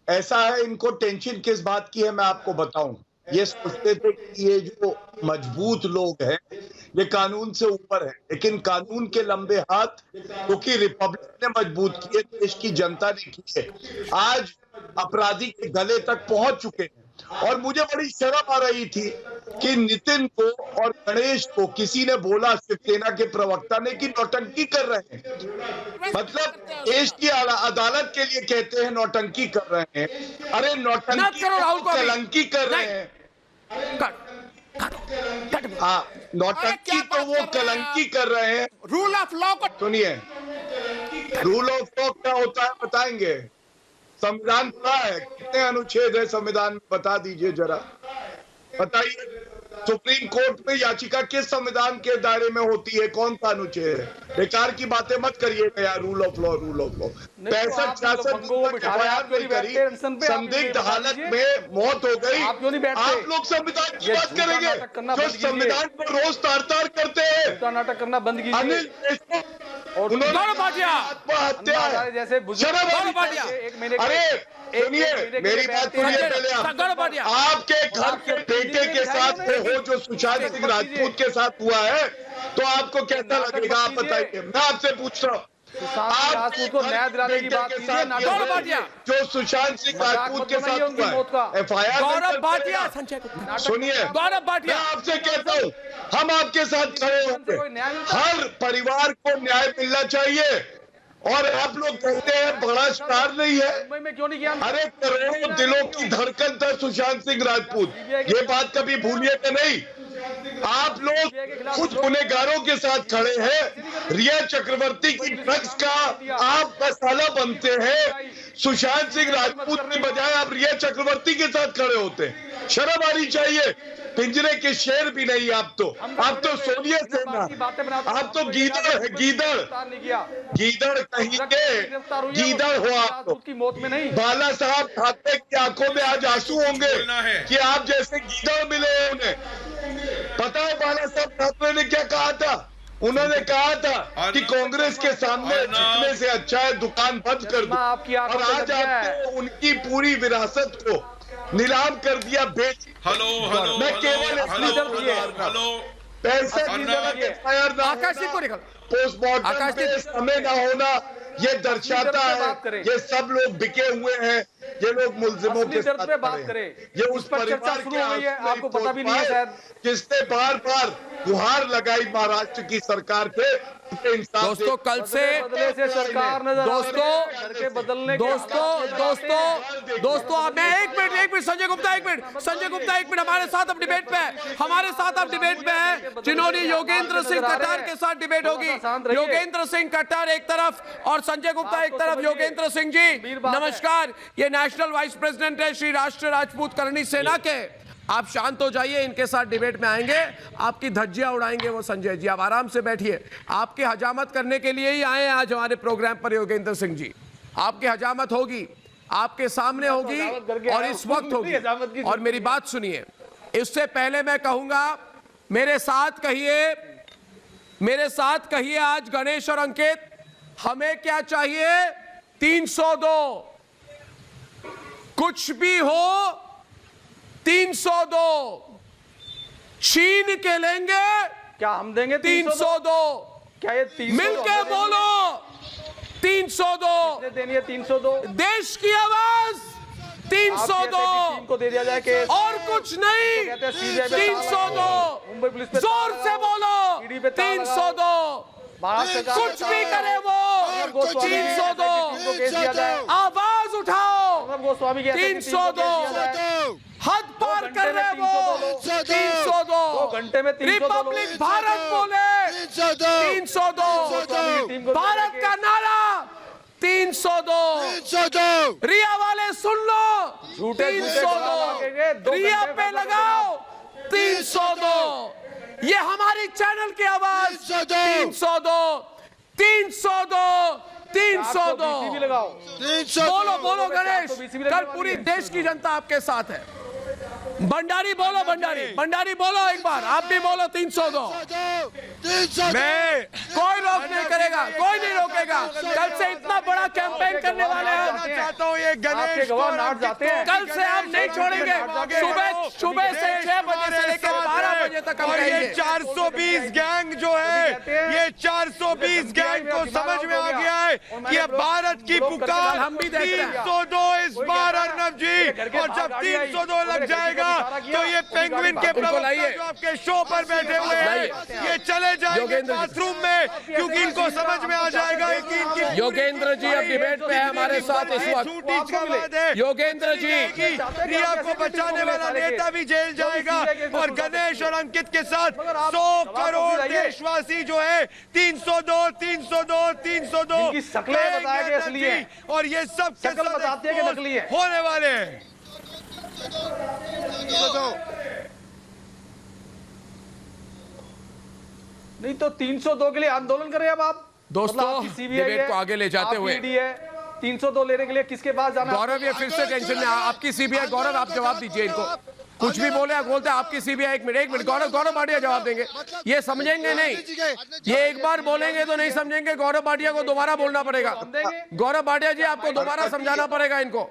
ऐसा है, इनको टेंशन किस बात की है मैं आपको बताऊं। ये सोचते थे कि ये जो मजबूत लोग हैं ये कानून से ऊपर है, लेकिन कानून के लंबे हाथ क्योंकि रिपब्लिक ने मजबूत किए, देश की जनता ने किए, आज अपराधी के गले तक पहुंच चुके हैं। और मुझे बड़ी शर्म आ रही थी कि नितिन को और गणेश को किसी ने बोला, शिवसेना के प्रवक्ता ने, कि नौटंकी कर रहे हैं। मतलब देश की अदालत के लिए कहते हैं नौटंकी कर रहे हैं। अरे नौटंकी कलंकी कर रहे हैं। हाँ, नौटंकी तो वो कलंकी कर रहे हैं। रूल ऑफ लॉ को सुनिए, रूल ऑफ लॉ क्या होता है बताएंगे? संविधान पढ़ा है? कितने अनुच्छेद है संविधान में, बता दीजिए जरा, बताइए। सुप्रीम कोर्ट में याचिका किस संविधान के दायरे में होती है, कौन सा अनुच्छेद है? बेकार की बातें मत करिएगा यार। रूल ऑफ लॉ 65-66 संदिग्ध हालत में मौत हो गई, आप लोग संविधान की बात करेंगे? जो संविधान को रोज तार-तार करते हैं। नाटक करना बंद कीजिए। अनिल देशमुख, उन्होंने आत्महत्या अरे सुनिए मेरी बात सुनिए पहले। आपके घर के बेटे के साथ हो जो सुशांत सिंह राजपूत के साथ हुआ है, तो आपको कैसा लगेगा आप बताइए। मैं आपसे पूछ रहा हूँ, राजपूत को न्याय दिलाने की बात कीजिए। जो सुशांत सिंह राजपूत के साथ हुआ है, FIR सुनिए, मैं आपसे कहता हूँ, हम आपके साथ खड़े होंगे। हर परिवार को न्याय मिलना चाहिए। और आप लोग कहते हैं बड़ा स्टार नहीं है, मुंबई में क्यों नहीं किया? अरे करोड़ों दिलों की धड़कन था सुशांत सिंह राजपूत, ये बात कभी भूलिएगा नहीं। आप लोग कुछ गुनहगारों के साथ खड़े हैं। रिया चक्रवर्ती की ड्रग्स का आप मसाला बनते हैं, सुशांत सिंह राजपूत की बजाय आप रिया चक्रवर्ती के साथ खड़े होते हैं। शर्म आनी चाहिए। पिंजरे के शेर भी नहीं आप तो सोनिया सेना, आप तो गीदड़ है, गीदड़ कहीं के गीदड़ हो आप तो। मौत में नहीं, बाला साहब ठाकरे की आंखों में आज आंसू होंगे कि आप जैसे गीदड़ मिले उन्हें। पता है बाला साहब ठाकरे ने क्या कहा था? उन्होंने कहा था कि कांग्रेस के सामने झुकने से अच्छा है दुकान बंद कर दो। और आज आपको उनकी पूरी विरासत को नीलाम कर दिया, बेच। मैं केवल पैसे आकाश को निकल पोस्टमार्टम पे समय ना होना ये दर्शाता है ये सब लोग बिके हुए हैं, ये लोग मुलजिमों के साथ पे बात करें। ये उस परिवार शुरू हो गई है, आपको पता भी नहीं है शायद, जिसने बार बार गुहार लगाई महाराष्ट्र की सरकार पे। दोस्तों कल से सरकार दोस्तों मैं एक मिनट संजय गुप्ता एक मिनट हमारे साथ अब डिबेट पे है जिन्होंने योगेंद्र सिंह कटार के साथ डिबेट होगी। योगेंद्र सिंह कटार एक तरफ और संजय गुप्ता एक तरफ। योगेंद्र सिंह जी नमस्कार, ये नेशनल वाइस प्रेसिडेंट है श्री राष्ट्रीय राजपूत करणी सेना के। आप शांत हो जाइए, इनके साथ डिबेट में आएंगे, आपकी धज्जियां उड़ाएंगे वो संजय जी। आप आराम से बैठिए, आपकी हजामत करने के लिए ही आए हैं आज हमारे प्रोग्राम पर योगेंद्र सिंह जी। आपकी हजामत होगी, आपके सामने होगी और इस वक्त होगी। और मेरी बात सुनिए, इससे पहले मैं कहूंगा मेरे साथ कहिए आज गणेश और अंकित, हमें क्या चाहिए? 302, कुछ भी हो 302 छीन के लेंगे। क्या हम देंगे 302? क्या ये 302 मिलके बोलो 302 देनी है? 302 देश की आवाज 302 को दे दिया जाए कि और कुछ नहीं। 302 मुंबई पुलिस पे जोर से बोलो 302 कुछ भी करे वो 302 आवाज उठाओ 302 हद पार कर रहे वो 302 घंटे में रिपब्लिक भारत बोले 302 भारत का नारा 302 रिया वाले सुन लो 302 रिया पे लगाओ 302 ये हमारी चैनल की आवाज 302 बोलो गणेश, कल पूरी देश की जनता आपके साथ है। भंडारी बोलो एक बार, आप भी बोलो 302। मैं कोई नहीं रोकेगा। कल से इतना बड़ा कैंपेन करने वाले हैं। चाहता हूँ ये गणेश कल से हम नहीं छोड़ेंगे। सुबह से 6 बजे से लेकर 12 बजे तक हम ये 420 गैंग जो है, ये 420 गैंग को समझ में आ गया है कि ये भारत की पुकार हम भी देख रहे हैं। 302 इस बार अर्नब जी, और जब 302 लग जाएगा तो ये पेंगुइन के प्रवक्ता जो आपके शो पर बैठे हुए हैं ये चले जाएंगे बाथरूम में, क्योंकि इनको समझ में आ जाएगा कि इनकी योगेंद्र जी अब डिबेट पे है हमारे साथ इस वक्त। योगेंद्र जी रिया को बचाने वाला नेता भी जेल जाएगा और गणेश और अंकित के साथ 100 करोड़ देशवासी जो है 302 शक्लें बताया कि असली है और ये सब शक्ल बताते हैं कि नकली है होने वाले हैं। नहीं तो 302 के लिए आंदोलन करें अब आप। दोस्तों डिबेट को आगे ले जाते हुए 302 लेने के लिए किसके पास जाना? गौरव ये फिर से टेंशन में आपकी सीबीआई। गौरव आप जवाब दीजिए इनको, कुछ भी बोले बोलते आपकी सीबीआई। एक मिनट गौरव भाटिया जवाब देंगे। ये समझेंगे नहीं, ये एक बार बोलेंगे तो नहीं समझेंगे। गौरव भाटिया को दोबारा बोलना पड़ेगा। गौरव भाटिया जी आपको दोबारा समझाना पड़ेगा इनको।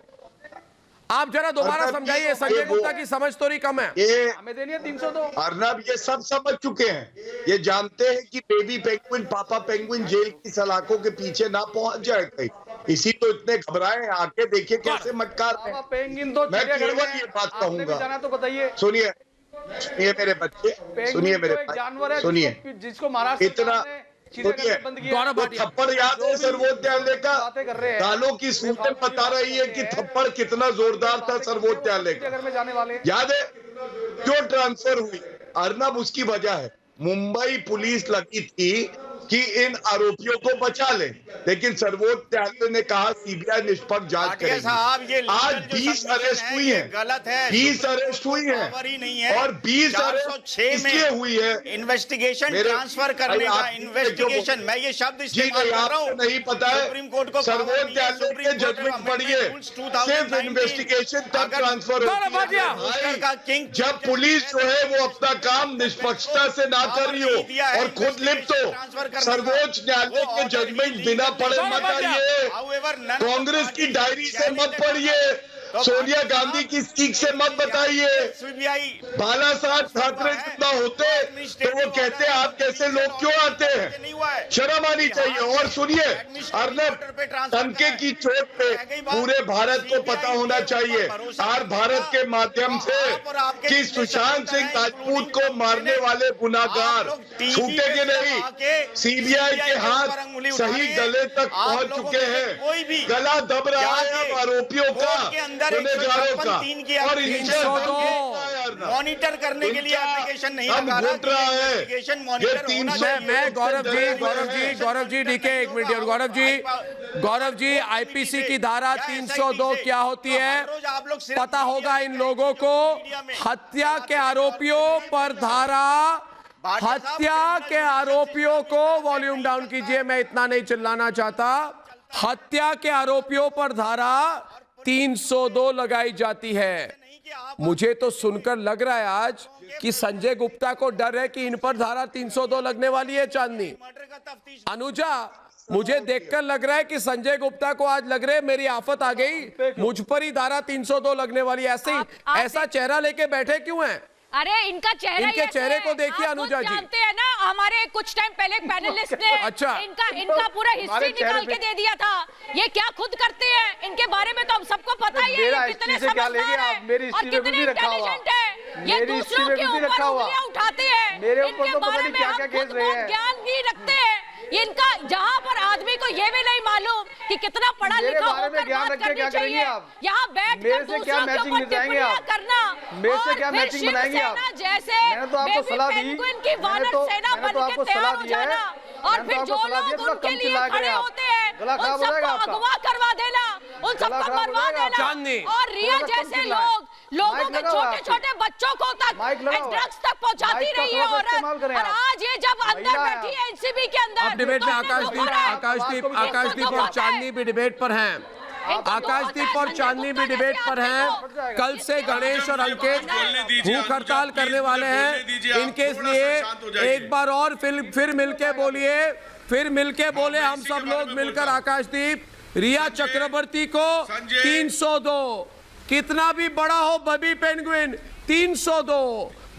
आप जरा दोबारा समझाइए, संजय गुप्ता की समझ थोड़ी कम है। ये हमें देनी है 302। अर्नब ये सब समझ चुके हैं, ये जानते हैं कि बेबी पेंगुइन पापा पेंगुइन जेल की सलाखों के पीछे ना पहुंच जाए कहीं, इसी तो इतने घबराए हैं। आके देखिए कैसे मटकार है। पेंगुइन तो मैं केवल ये बात कहूंगा, जाना तो बताइए। सुनिए मेरे बच्चे, सुनिए मेरे जानवर है, सुनिए जिसको महाराष्ट्र इतना थप्पड़ याद है सर्वोच्च न्यायालय का? गालों की सूरतें बता रही है कि थप्पड़ कितना जोरदार था सर्वोच्च न्यायालय का। याद है क्यों ट्रांसफर हुई? अर्नब उसकी वजह है, मुंबई पुलिस लगी थी कि इन आरोपियों को बचा ले, लेकिन सर्वोच्च न्यायालय ने कहा सीबीआई निष्पक्ष जांच करेगी। आज 20 अरेस्ट हुई है, गलत है, 20 अरेस्ट हुई है और 20 अरेस्ट इसलिए हुई है इन्वेस्टिगेशन ट्रांसफर करने का। इन्वेस्टिगेशन, मैं ये शब्द इस्तेमाल कर रहा हूं। नहीं पता है सुप्रीम कोर्ट को सर्वोच्च न्यायालय के जजमेंट पढ़िए, सिर्फ इन्वेस्टिगेशन तक ट्रांसफर होती है जब पुलिस जो है वो अपना काम निष्पक्षता से ना कर रही हो और खुद लिप्त हो। सर्वोच्च न्यायालय के जजमेंट बिना पढ़े मत आइए, कांग्रेस की डायरी से मत पढ़िए, सोनिया गांधी की सीख से मत बताइए। सीबीआई बाला साहब ठाकरे जितना होते तो वो कहते आप कैसे लोग क्यों आते हैं, शर्म आनी चाहिए। और सुनिए, अर्नब, तनके की चोट पे पूरे भारत को पता होना चाहिए, और भारत के माध्यम से, कि सुशांत सिंह राजपूत को मारने वाले गुनाहगार छूटेंगे नहीं। सीबीआई के हाथ सही गले तक पहुंच चुके हैं, गला दब रहा है अब आरोपियों का, गुनहगारों का, और इनसे मॉनिटर करने के लिए एप्लीकेशन नहीं हम लगा घुट रहा है। एप्लीकेशन ये मॉनिटर 300 मैं गौरव जी डीके एक मिनट, गौरव जी आईपीसी की धारा 302 क्या होती है पता होगा इन लोगों को। हत्या के आरोपियों पर धारा, हत्या के आरोपियों को, वॉल्यूम डाउन कीजिए, मैं इतना नहीं चिल्लाना चाहता। हत्या के आरोपियों पर धारा 302 लगाई जाती है। मुझे तो सुनकर लग रहा है आज कि संजय गुप्ता को डर है कि इन पर धारा 302 लगने वाली है। चांदनी, अनुजा, मुझे देखकर लग रहा है कि संजय गुप्ता को आज लग रहा है मेरी आफत आ गई, मुझ पर ही धारा 302 लगने वाली है। ऐसे ही ऐसा चेहरा लेके बैठे क्यों हैं? अरे इनका चेहरा, इनके चेहरे को देखिए अनुजा जी। जानते हैं ना, हमारे कुछ टाइम पहले एक पैनलिस्ट ने अच्छा, इनका पूरा हिस्ट्री निकाल के दे दिया था। ये क्या खुद करते हैं, इनके बारे में तो हम सबको पता ही है, ये कितने समझदार हैं और कितने इंटेलिजेंट हैं। ये दूसरों के ऊपर उंगलियां उठाते हैं, इनके बारे में हम खुद बहुत ज्ञान भी रखते हैं। इनका जहाँ पर आदमी को ये भी नहीं मालूम कि कितना पढ़ा लिखा होकर बात करनी चाहिए, यहाँ बैठ कर दूसरों के ऊपर टिप्पणियां करना, और फिर शिवसेना जैसे बेबी पेंगुइन की वानर सेना बन के तैयार हो जाना, और फिर जो लोग उनके लिए खड़े होते हैं उन सबको अगवा करवा देना, उन सबको मरवा देना, और रिया जैसे लोगों के छोटे छोटे बच्चों को तक ड्रग्स तक पहुंचाती रही है औरत। और आज ये जब अंदर बैठी है एनसीबी के अंदर, डिबेट में आकाशदीप और चांदनी भी डिबेट पर हैं। आकाशदीप और चांदनी भी डिबेट पर हैं। कल से गणेश और अंकित भूख हड़ताल करने वाले हैं। इनके लिए एक बार और फिर मिलके बोलिए, फिर मिलके बोले हम सब लोग मिलकर। आकाशदीप, रिया चक्रवर्ती को 302, कितना भी बड़ा हो बेबी पेंगुइन 302,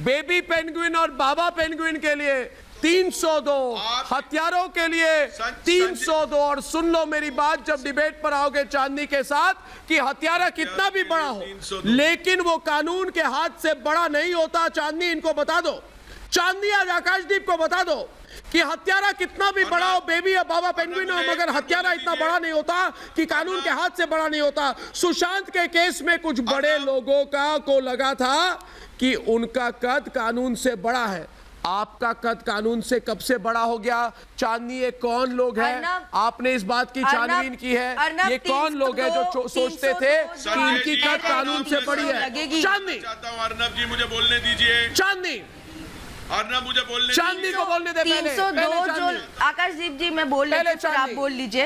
बेबी पेंगुइन और बाबा पेंगुइन के लिए 302, हत्यारों के लिए 302। और सुन लो मेरी बात, जब डिबेट पर आओगे चांदनी के साथ, कि हत्यारा कितना भी बड़ा हो लेकिन वो कानून के हाथ से बड़ा नहीं होता। चांदनी इनको बता दो, चांदनी आज आकाशदीप को बता दो कि हत्यारा कितना भी बड़ा हो, बेबी या बाबा पेंगुइन हो, मगर हत्यारा इतना बड़ा नहीं होता कि कानून के हाथ से बड़ा नहीं होता। सुशांत के केस में कुछ बड़े लोगों को लगा था कि उनका कद कानून से बड़ा है। आपका कद कानून से कब से बड़ा हो गया? चांदनी, ये कौन लोग हैं? आपने इस बात की छानबीन की है, ये कौन लोग हैं जो सोचते थे कि इनकी कद कानून से बड़ी है? चांदनी, अर्नब जी मुझे बोलने दीजिए। चांदनी, अर्नब मुझे बोलने, चांदनी को बोलने दे। 302 जो आकाशदीप जी मैं बोल रही हूँ, आप बोल लीजिए।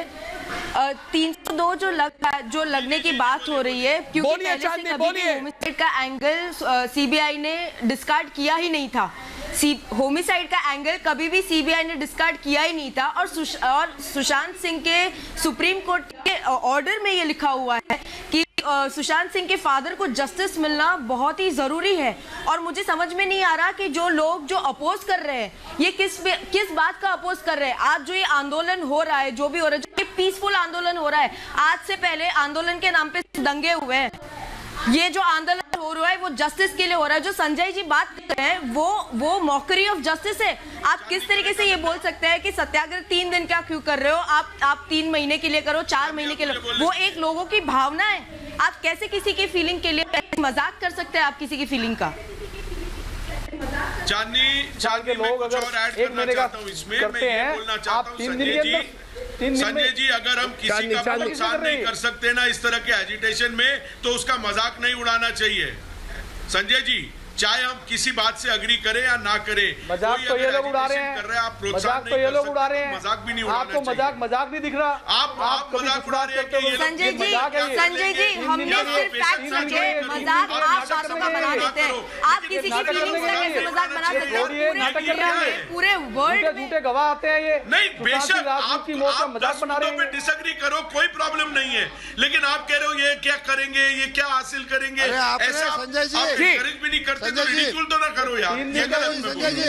302 जो लगने की बात हो रही है, क्योंकि पहले से कभी भी होमिसाइड का एंगल सीबीआई ने डिस्कार्ड किया ही नहीं था। होमिसाइड का एंगल कभी भी सीबीआई ने डिस्कार्ड किया ही नहीं था। और सुशांत सिंह के सुप्रीम कोर्ट के ऑर्डर में ये लिखा हुआ है कि सुशांत सिंह के फादर को जस्टिस मिलना बहुत ही जरूरी है। और मुझे समझ में नहीं आ रहा कि जो लोग जो अपोज कर रहे हैं, ये किस बात का अपोज कर रहे हैं। आज जो ये आंदोलन हो रहा है, जो भी हो रहा है, जो ये पीसफुल आंदोलन हो रहा है, आज से पहले आंदोलन के नाम पे दंगे हुए हैं। ये जो आंदोलन हो रहा है वो जस्टिस के लिए हो रहा है। जो संजय जी बात कर रहे हैं वो मॉकरी ऑफ जस्टिस है। आप किस तरीके से ये बोल सकते हैं कि सत्याग्रह 3 दिन क्या क्यों कर रहे हो, आप 3 महीने के लिए करो, 4 महीने के लिए, वो एक लोगों की भावना है। आप कैसे किसी की फीलिंग के लिए मजाक कर सकते हैं? आप किसी की फीलिंग का चांदनी लोग अगर एक महीने का करते हैं, आप 3 दिन के अंदर, संजय जी, अगर हम किसी का नुकसान नहीं कर सकते ना इस तरह के एजिटेशन में, तो उसका मजाक नहीं उड़ाना चाहिए। संजय जी, चाहे हम किसी बात से अग्री करें या ना करें। मजाक तो ये लोग उड़ा रहे हैं, कर रहे हैं, आप मजाक तो ये लोग उड़ा रहे हैं, मजाक भी नहीं उड़ाना आपको मजाक नहीं दिख रहा। आप मजाक उड़ा रहे हैं कि ये संजय जी हमने सिर्फ फैक्ट रखे, मजाक आप बातों का बना देते हैं। आप किसी की फीलिंग्स का कैसे मजाक बना सकते हो? नाटक कर रहे हैं, पूरे वर्ल्ड में झूठे गवाह आते हैं ये। नहीं, बेशक आप की मौत का मजाक बना रहे हैं। डिसएग्री करो, कोई प्रॉब्लम नहीं है, लेकिन आप कह रहे हो ये क्या करेंगे, ये क्या हासिल करेंगे, ऐसा संजय जी encourage भी नहीं करते तो रिडिक्यूल तो ना करो यार। संजय जी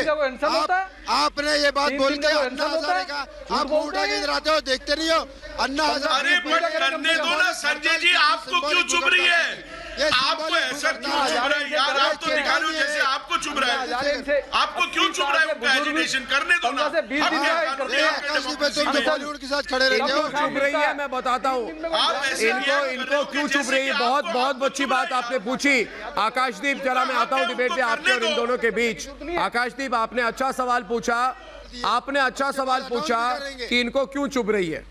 आपने ये बात बोल के अन्ना हजारे का आप उठा के इधर आते हो, देखते नहीं हो अन्ना हजारे। अरे बट करने दो ना संजय जी, आपको क्यों चुभ रही है? आपको ऐसा क्यों चुभ रहा है यार? आप तो दिखा रहे हो जैसे आपको चुभ रहा है। आपको क्यों चुभ रहा है उनका एजिटेशन? करने दो ना। बॉलीवुड के साथ खड़े रहते हो। चुभ रही है, मैं बताता हूँ इनको क्यों चुभ रही है। बहुत अच्छी बात आपने पूछी आकाशदीप। जरा मैं आता हूँ डिबेट में आपके और इन दोनों के बीच। आकाशदीप, आपने अच्छा सवाल पूछा कि इनको क्यों चुभ रही है।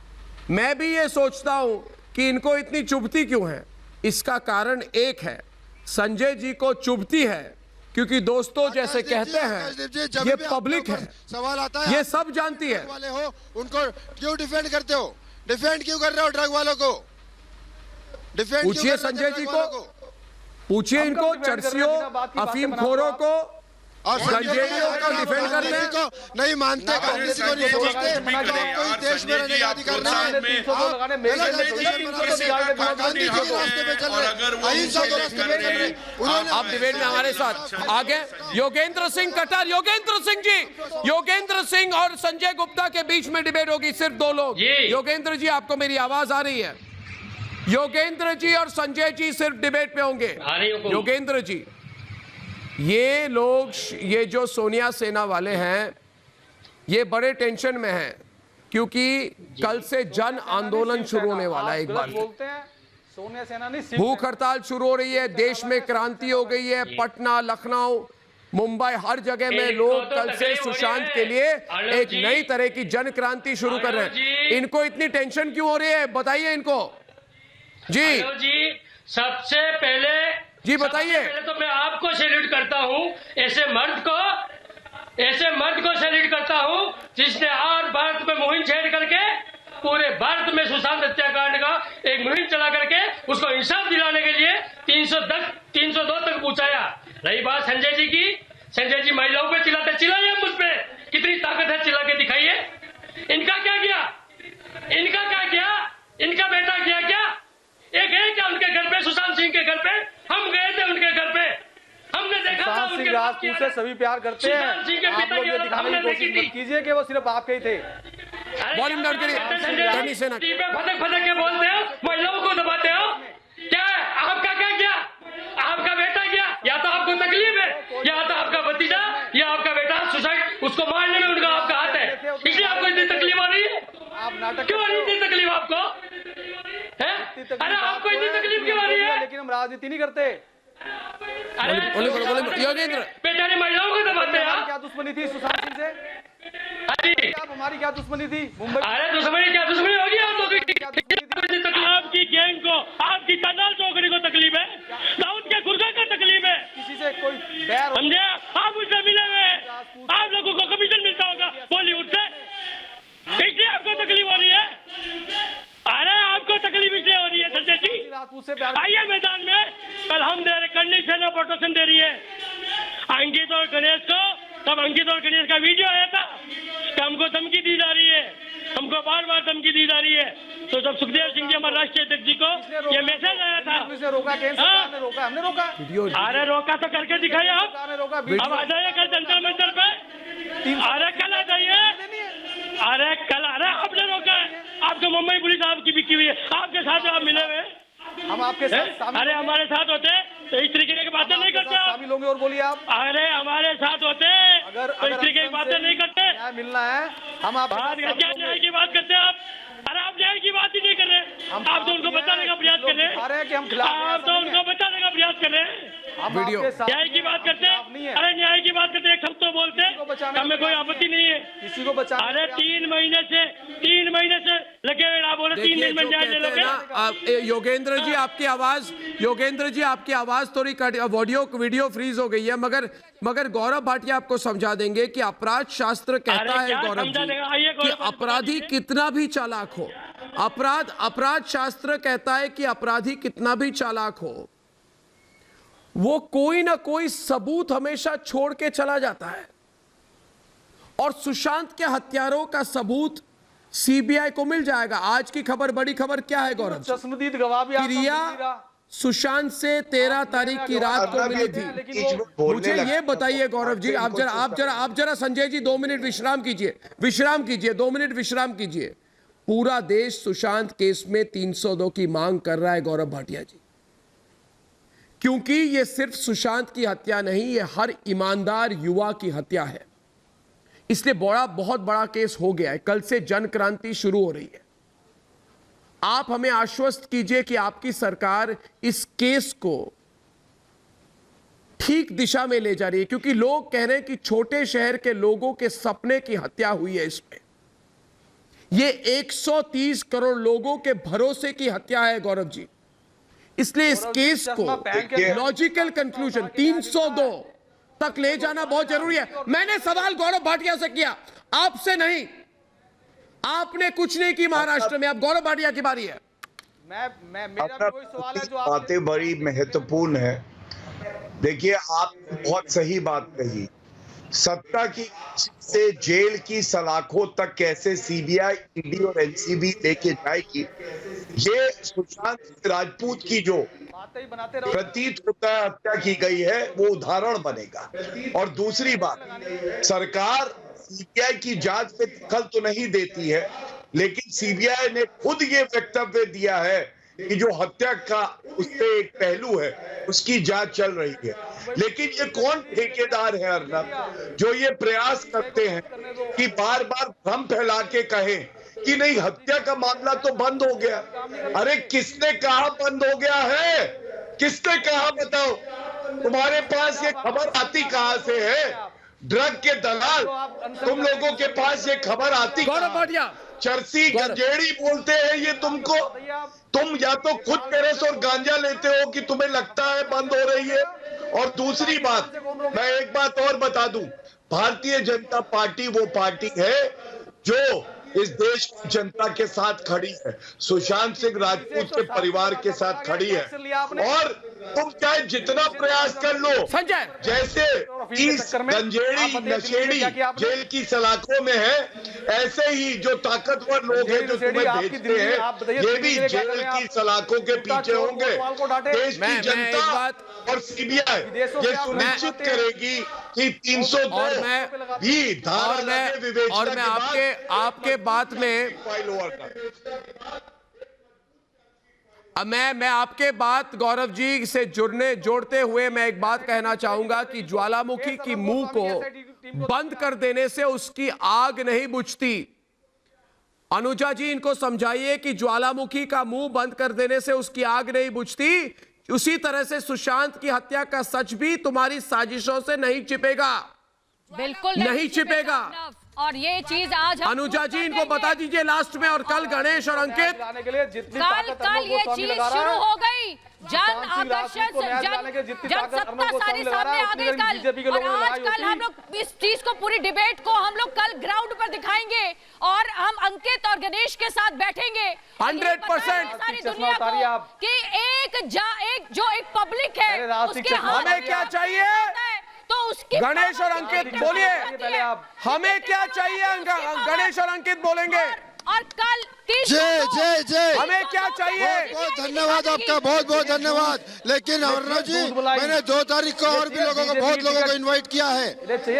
मैं भी ये सोचता हूं कि इनको इतनी चुभती क्यों है। इसका कारण एक है, संजय जी को चुभती है क्योंकि दोस्तों जैसे कहते हैं ये पब्लिक है, सवाल आता है ये सब जानती है। वाले हो उनको क्यों डिफेंड करते हो? डिफेंड क्यों कर रहे हो ड्रग वालों को? डिफेंड पूछिए संजय जी को, पूछिए इनको, चर्सियों अफीम खोरों को और संजय जी को डिफेंड करते हैं। नहीं मानते, कांग्रेस को नहीं समझते, कोई देश में रहने का अधिकार नहीं है। आप डिबेट में हमारे साथ आगे योगेंद्र सिंह कटार, योगेंद्र सिंह और संजय गुप्ता के बीच में डिबेट होगी, सिर्फ दो लोग। योगेंद्र जी, आपको मेरी आवाज आ रही है? योगेंद्र जी और संजय जी सिर्फ डिबेट पे होंगे। योगेंद्र जी, ये लोग, ये जो सोनिया सेना वाले हैं, ये बड़े टेंशन में हैं क्योंकि कल से जन आंदोलन शुरू होने वाला है। एक बार बोलते हैं सोनिया सेना ने भूख हड़ताल शुरू हो रही है, देश में क्रांति हो गई है। पटना, लखनऊ, मुंबई, हर जगह में लोग कल से सुशांत के लिए एक नई तरह की जन क्रांति शुरू कर रहे हैं। इनको इतनी टेंशन क्यों हो रही है, बताइए इनको। जी सबसे पहले जी बताइए। पहले तो मैं आपको सैल्यूट करता हूं, ऐसे मर्द को सैल्यूट करता हूं जिसने आज भारत में मुहिम छेड़ करके पूरे भारत में सुशांत हत्याकांड का एक मुहिम चला करके उसको इंसाफ दिलाने के लिए 302 तक पहुंचाया। रही बात संजय जी की, संजय जी महिलाओं पे चिल्लाइए, मुझ पे कितनी ताकत है, चिल्ला के दिखाइए। इनका क्या किया? इनका बेटा किया क्या? एक है क्या उनके घर पे, सुशांत सिंह के घर पे? हम गए थे उनके घर पे, हमने देखा था उनके राजपूत से सभी प्यार करते हैं। आप लोग ये दिखाने की कोशिश मत कीजिए कि वो सिर्फ आपके ही थे। फटक के बोलते हो, महिलाओं को दबाते हो। क्या आपका क्या किया? आपका बेटा क्या? या तो आपको तकलीफ है, या तो आपका भतीजा या आपका बेटा सुसाइड, उसको मारने में उनका आपका हाथ है, इसलिए आपको इतनी तकलीफ हो रही है। क्यों हो रही है इतनी तकलीफ आपको? अरे आपको इतनी तकलीफ क्यों हो रही है? लेकिन हम राजनीति नहीं करते। योगेंद्र, बेचारी महिलाओं को दबाते हैं। क्या दुश्मनी थी सुशांत सिंह से? हमारी क्या दुश्मनी थी? मुंबई, अरे क्या दुश्मनी होगी आप लोगों की? आपकी गैंग को, आपकी कर्नल चौधरी को तकलीफ है, दाऊद के गुर्गा को तकलीफ है, किसी से कोई बैर समझे? आप उससे मिले हुए, आप लोगों को कमीशन मिलता होगा बॉलीवुड से, इसलिए आपको तकलीफ हो रही है। अरे आपको तकलीफ इसलिए हो रही है संजय जी। आइए मैदान में, कल हम दे रहे, करनी सेना प्रोटेक्शन दे रही है अंकित और गणेश को। तब अंकित और गणेश का वीडियो आया था कि हमको धमकी दी जा रही है, हमको बार बार धमकी दी जा रही है। तो जब सुखदेव सिंह जी हमारे राष्ट्रीय अध्यक्ष जी को ये मैसेज आया था, हमने रोका। अरे रोका तो करके दिखाइए आप। अब आ जाइए कल जंतर मंतर पे, अरे कल आ जाइए। अरे कल, अरे आपने रोका है, आपको मुंबई पुलिस आपकी बिकी हुई है, आपके साथ आप मिले हुए। हम आपके साथ, अरे हमारे साथ होते तो इस तरीके की बातें नहीं करते आप। शामिल होंगे और बोलिए आप। अरे हमारे साथ होते तो इस तरीके की बातें नहीं करते। न्याय मिलना है, हम आप क्या न्याय की बात करते हैं आप? अरे आप न्याय की बात ही नहीं कर रहे, आप तो उनको बचाने का प्रयास कर रहे हैं। आप तो उनको बचाने का प्रयास कर रहे हैं। वीडियो न्याय की बात करते हैं, अरे न्याय की बात करते हैं, एक शब्द तो बोलते हैं बचाने हमें कोई आपत्ति नहीं है किसी को बचाने। अरे 3 महीने से लगे हुए आप बोले 3 दिन में न्याय ले लोगे। योगेंद्र जी आपकी आवाज थोड़ी कट, वीडियो फ्रीज हो गई है, मगर गौरव भाटिया आपको समझा देंगे कि अपराध शास्त्र कहता है गौरव जी कि अपराधी कितना भी चालाक हो, अपराध शास्त्र कहता है कि अपराधी कितना भी चालाक हो, वो कोई ना कोई सबूत हमेशा छोड़ के चला जाता है। और सुशांत के हत्यारों का सबूत सीबीआई को मिल जाएगा। आज की खबर, बड़ी खबर क्या है गौरव? चश्मदीद गवाह भी प्रिया सुशांत से 13 तारीख की रात को मिली थी। मुझे ये बताइए गौरव जी, आप जरा संजय जी 2 मिनट विश्राम कीजिए 2 मिनट विश्राम कीजिए। पूरा देश सुशांत केस में 302 की मांग कर रहा है गौरव भाटिया जी, क्योंकि ये सिर्फ सुशांत की हत्या नहीं, ये हर ईमानदार युवा की हत्या है। इसलिए बहुत बड़ा केस हो गया है। कल से जन क्रांति शुरू हो रही है। आप हमें आश्वस्त कीजिए कि आपकी सरकार इस केस को ठीक दिशा में ले जा रही है, क्योंकि लोग कह रहे हैं कि छोटे शहर के लोगों के सपने की हत्या हुई है। इसमें ये 130 करोड़ लोगों के भरोसे की हत्या है गौरव जी। इसलिए इस केस को लॉजिकल कंक्लूजन 302 तक ले जाना बहुत जरूरी है। मैंने सवाल गौरव भाटिया से किया, आपसे नहीं। आपने कुछ नहीं की महाराष्ट्र में, अब गौरव भाटिया की बारी है। मेरा कोई सवाल है जो बातें बड़ी महत्वपूर्ण है। देखिए, आप बहुत सही बात कही। सत्ता की से जेल की सलाखों तक कैसे सीबीआई, ईडी और एनसीबी लेके जाएगी, ये सुशांत राजपूत की जो प्रतीत होता है हत्या की गई है, वो उदाहरण बनेगा। और दूसरी बात, सरकार सीबीआई की जांच में दखल तो नहीं देती है, लेकिन सीबीआई ने खुद ये वक्तव्य दिया है कि जो हत्या का उससे एक पहलू है, उसकी जांच चल रही है। लेकिन ये कौन ठेकेदार है अर्नब, जो ये प्रयास करते हैं कि बार बार भ्रम फैला के कहें कि नहीं हत्या का मामला तो बंद हो गया। अरे किसने कहा बंद हो गया है? किसने कहा बताओ? तुम्हारे पास ये खबर आती कहां से है? ड्रग के दलाल तुम लोगों के पास ये खबर आती कहां? चरसी गंजेड़ी बोलते हैं ये तुमको। तुम या तो खुद पेरेस और गांजा लेते हो कि तुम्हें लगता है बंद हो रही है। और दूसरी बात, मैं एक बात और बता दूं, भारतीय जनता पार्टी वो पार्टी है जो इस देश की जनता के साथ खड़ी है, सुशांत सिंह राजपूत के परिवार के साथ खड़ी है। और तुम चाहे जितना प्रयास कर लो, जैसे इस गंजेड़ी नशेड़ी जेल की सलाखों में है, ऐसे ही जो ताकतवर लोग हैं जो तुम्हें भेजते हैं, ये भी जेल की सलाखों के पीछे होंगे। देश की जनता और सीबीआई ये सुनिश्चित करेगी कि 302 भी धारा विवेचना और मैं आपके बात में मैं आपके बात गौरव जी से जोड़ते हुए मैं एक बात कहना चाहूंगा कि ज्वालामुखी की मुंह को बंद कर देने से उसकी आग नहीं बुझती। अनुजा जी, इनको समझाइए कि ज्वालामुखी का मुंह बंद कर देने से उसकी आग नहीं बुझती। उसी तरह से सुशांत की हत्या का सच भी तुम्हारी साजिशों से नहीं छिपेगा, बिल्कुल नहीं छिपेगा। और ये चीज आज अनुजा जी इनको बता दीजिए लास्ट में। और कल गणेश और अंकित, कल ये चीज शुरू हो गई, जन आकर्षण, जनसत्ता सारी सामने आ गई कल। और आज कल हम लोग इस चीज को, पूरी डिबेट को हम लोग कल ग्राउंड पर दिखाएंगे और हम अंकित और गणेश के साथ बैठेंगे 100% सारी दुनिया को कि एक पब्लिक है उसके हमें क्या चाहिए। तो उसकी गणेश और अंकित बोलिए, हमें क्या चाहिए? गणेश और अंकित बोलेंगे। और कल जय जय जय, हमें क्या चाहिए? बहुत धन्यवाद आपका, बहुत बहुत धन्यवाद। लेकिन अर्नब जी, मैंने 2 तारीख को और भी लोगों को, बहुत लोगों को इनवाइट किया है,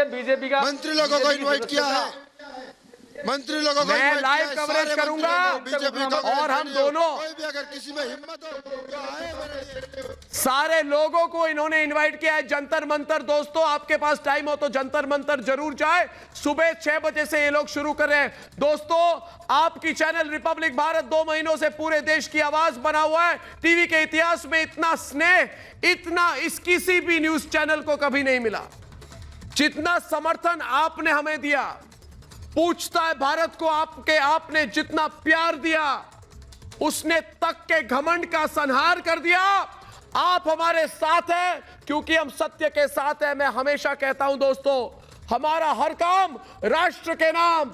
बीजेपी का मंत्री लोगों को इनवाइट किया है, मंत्री लोगों को मैं लाइव कवरेज करूंगा। और हम दोनों अगर किसी में हिम्मत हो, सारे लोगों को इन्होंने इनवाइट किया है जंतर मंतर। दोस्तों, आपके पास टाइम हो तो जंतर मंतर जरूर जाए। सुबह 6 बजे से ये लोग शुरू कर रहे हैं। दोस्तों, आपकी चैनल रिपब्लिक भारत 2 महीनों से पूरे देश की आवाज बना हुआ है। टीवी के इतिहास में इतना स्नेह, इतना किसी भी न्यूज चैनल को कभी नहीं मिला। जितना समर्थन आपने हमें दिया, पूछता है भारत को आपने जितना प्यार दिया, उसने तक के घमंड का संहार कर दिया। आप हमारे साथ हैं क्योंकि हम सत्य के साथ हैं। मैं हमेशा कहता हूं दोस्तों, हमारा हर काम राष्ट्र के नाम,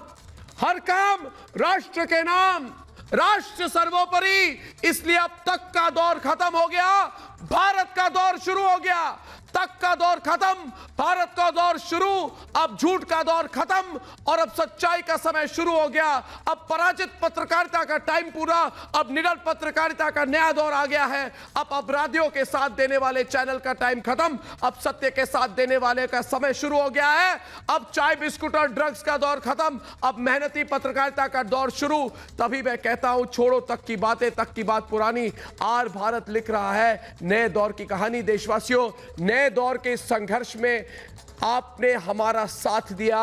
हर काम राष्ट्र के नाम, राष्ट्र सर्वोपरि। इसलिए अब तक का दौर खत्म हो गया, भारत का दौर शुरू हो गया। तक का दौर खत्म, भारत का दौर शुरू। अब झूठ का दौर खत्म और अब सच्चाई का समय शुरू हो गया। अब पराजित पत्रकारिता का टाइम पूरा, अब निडर पत्रकारिता का नया दौर आ गया है। अब अपराधियों के साथ देने वाले चैनल का टाइम खत्म, अब सत्य के साथ देने वाले का समय शुरू हो गया है। अब चाय बिस्कुट और ड्रग्स का दौर खत्म, अब मेहनती पत्रकारिता का दौर शुरू। तभी मैं कहता हूं, छोड़ो तक की बातें, तक की बात पुरानी। आज भारत लिख रहा है नए दौर की कहानी। देशवासियों, नए दौर के इस संघर्ष में आपने हमारा साथ दिया,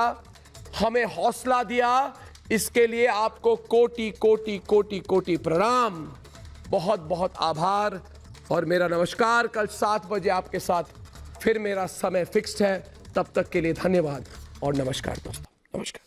हमें हौसला दिया, इसके लिए आपको कोटि कोटि कोटि कोटि प्रणाम, बहुत बहुत आभार और मेरा नमस्कार। कल 7 बजे आपके साथ फिर मेरा समय फिक्स्ड है। तब तक के लिए धन्यवाद और नमस्कार दोस्तों, नमस्कार।